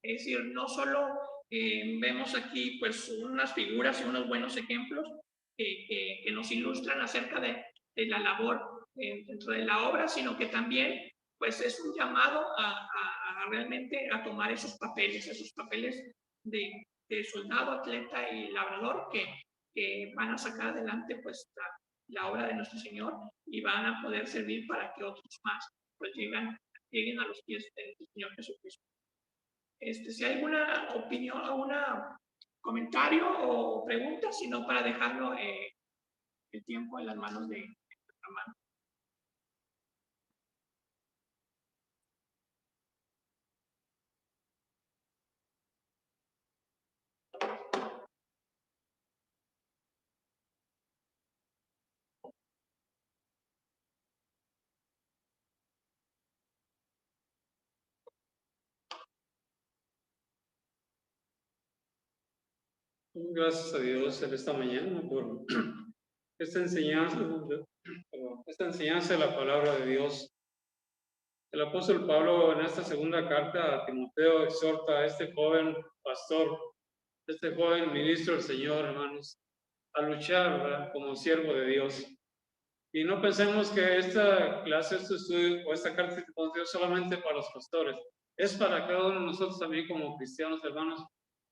Es decir, no solo vemos aquí pues unas figuras y unos buenos ejemplos que nos ilustran acerca de la labor dentro de la obra, sino que también pues es un llamado a realmente a tomar esos papeles de soldado, atleta y labrador que van a sacar adelante pues la obra de nuestro Señor y van a poder servir para que otros más pues lleguen a los pies del Señor Jesucristo. Si hay alguna opinión, algún comentario o pregunta, sino para dejarlo el tiempo en las manos de nuestra mano. Gracias a Dios en esta mañana por esta enseñanza de la palabra de Dios. El apóstol Pablo en esta segunda carta a Timoteo exhorta a este joven pastor, este joven ministro del Señor, hermanos, a luchar, ¿verdad?, como siervo de Dios. Y no pensemos que esta clase, este estudio o esta carta de Timoteo es solamente para los pastores. Es para cada uno de nosotros también como cristianos, hermanos,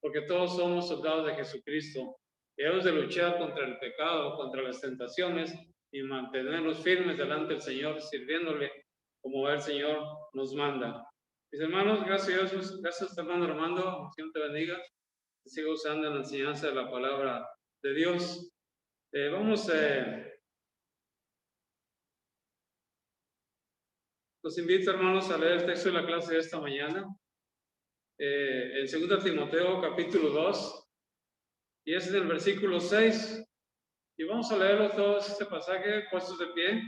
porque todos somos soldados de Jesucristo. Debemos de luchar contra el pecado, contra las tentaciones y mantenernos firmes delante del Señor, sirviéndole como el Señor nos manda. Mis hermanos, gracias hermano Armando, Dios te bendiga, que siga usando en la enseñanza de la palabra de Dios. Los invito, hermanos, a leer el texto de la clase de esta mañana, en 2 Timoteo capítulo 2, y es en el versículo 6, y vamos a leerlo todo este pasaje puestos de pie.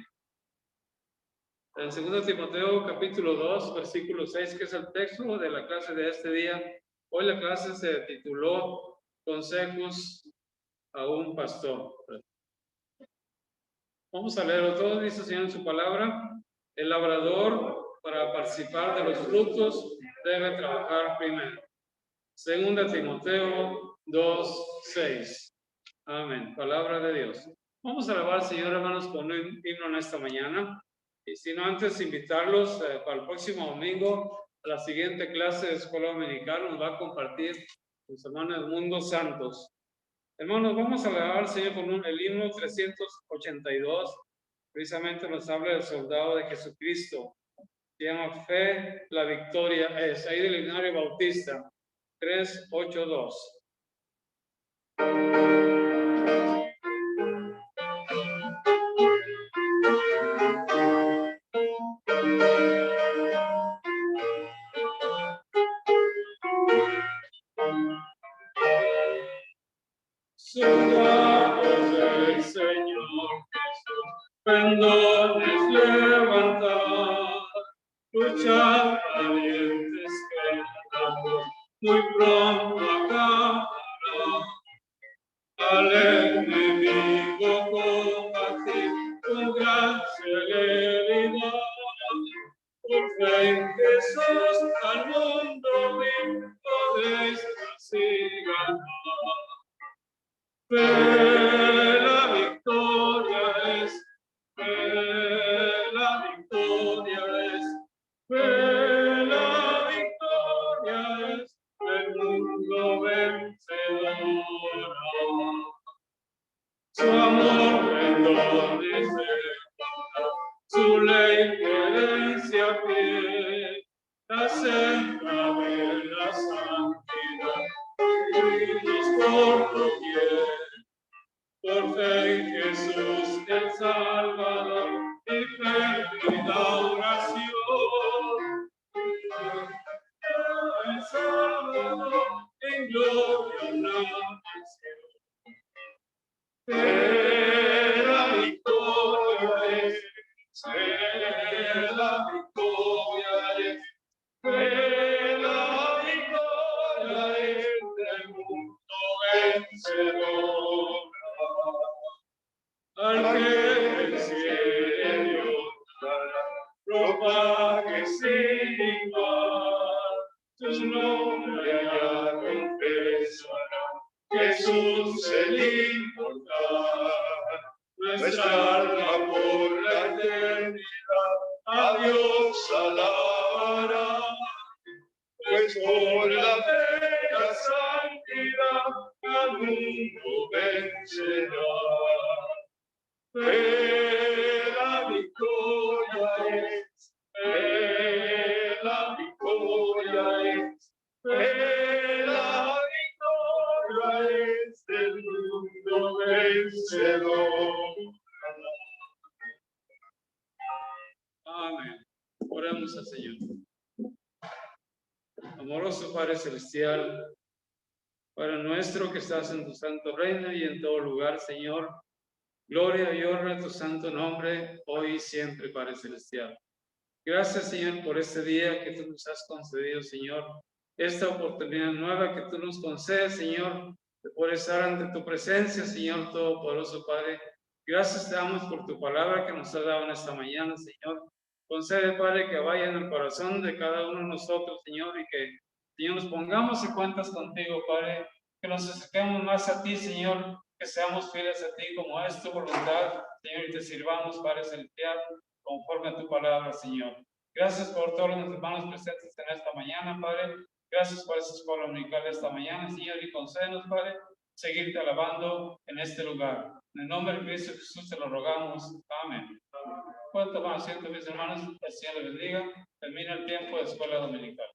En 2 Timoteo capítulo 2, versículo 6, que es el texto de la clase de este día. Hoy la clase se tituló Consejos a un pastor. Vamos a leerlo todo, dice el Señor en su palabra. El labrador, para participar de los frutos, debe trabajar primero. 2 Timoteo 2, 6. Amén. Palabra de Dios. Vamos a alabar al Señor, hermanos, con un himno en esta mañana. Y si no, antes invitarlos para el próximo domingo a la siguiente clase de Escuela Dominical. Nos va a compartir los hermanos Mundo Santos. Hermanos, vamos a alabar al Señor con el himno 382. Precisamente nos habla del soldado de Jesucristo. Se llama Fe, la victoria es. Ahí del Himnario Bautista. 382. Soldados del Señor Jesús, pendones levantar, luchar valientes que andamos, muy pronto acabará. Al enemigo combatir con gran celeridad, por fe en Jesús al mundo vil podéis así ganar. La victoria es, la victoria es, la victoria es del mundo vencedor. Su amor pendones su ley herencia fiel, la senda de la santidad, unidos por doquier. Por fe en Jesús el Salvador, y fe y la oración. El Salvador en gloria nació. La victoria es, la victoria es, la victoria es del mundo vencedor. Al que venciere Dios dará ropa que sin igual, su nombre ya confesará, Jesús el inmortal. Nuestra alma por la eternidad a Dios alabará, pues por la fe y la santidad al mundo vencerá. La victoria es, la victoria es, la victoria es del mundo vencedor. Amén. Oremos al Señor. Amoroso Padre Celestial, Padre nuestro que estás en tu santo reino y en todo lugar, Señor, gloria y honra a tu santo nombre, hoy y siempre, Padre Celestial. Gracias, Señor, por este día que tú nos has concedido, Señor, esta oportunidad nueva que tú nos concedes, Señor, de poder estar ante tu presencia, Señor Todopoderoso, Padre. Gracias te damos por tu palabra que nos has dado en esta mañana, Señor. Concede, Padre, que vaya en el corazón de cada uno de nosotros, Señor, y que, Señor, nos pongamos en cuentas contigo, Padre, que nos acerquemos más a ti, Señor, que seamos fieles a ti como es tu voluntad, Señor, y te sirvamos, Padre Celestial, conforme a tu palabra, Señor. Gracias por todos los hermanos presentes en esta mañana, Padre. Gracias por esta escuela dominical de esta mañana, Señor, y concédenos, Padre, seguirte alabando en este lugar. En el nombre de Cristo Jesús te lo rogamos. Amén. Pueden tomar asiento, mis hermanos. El Señor les bendiga. Termina el tiempo de escuela dominical.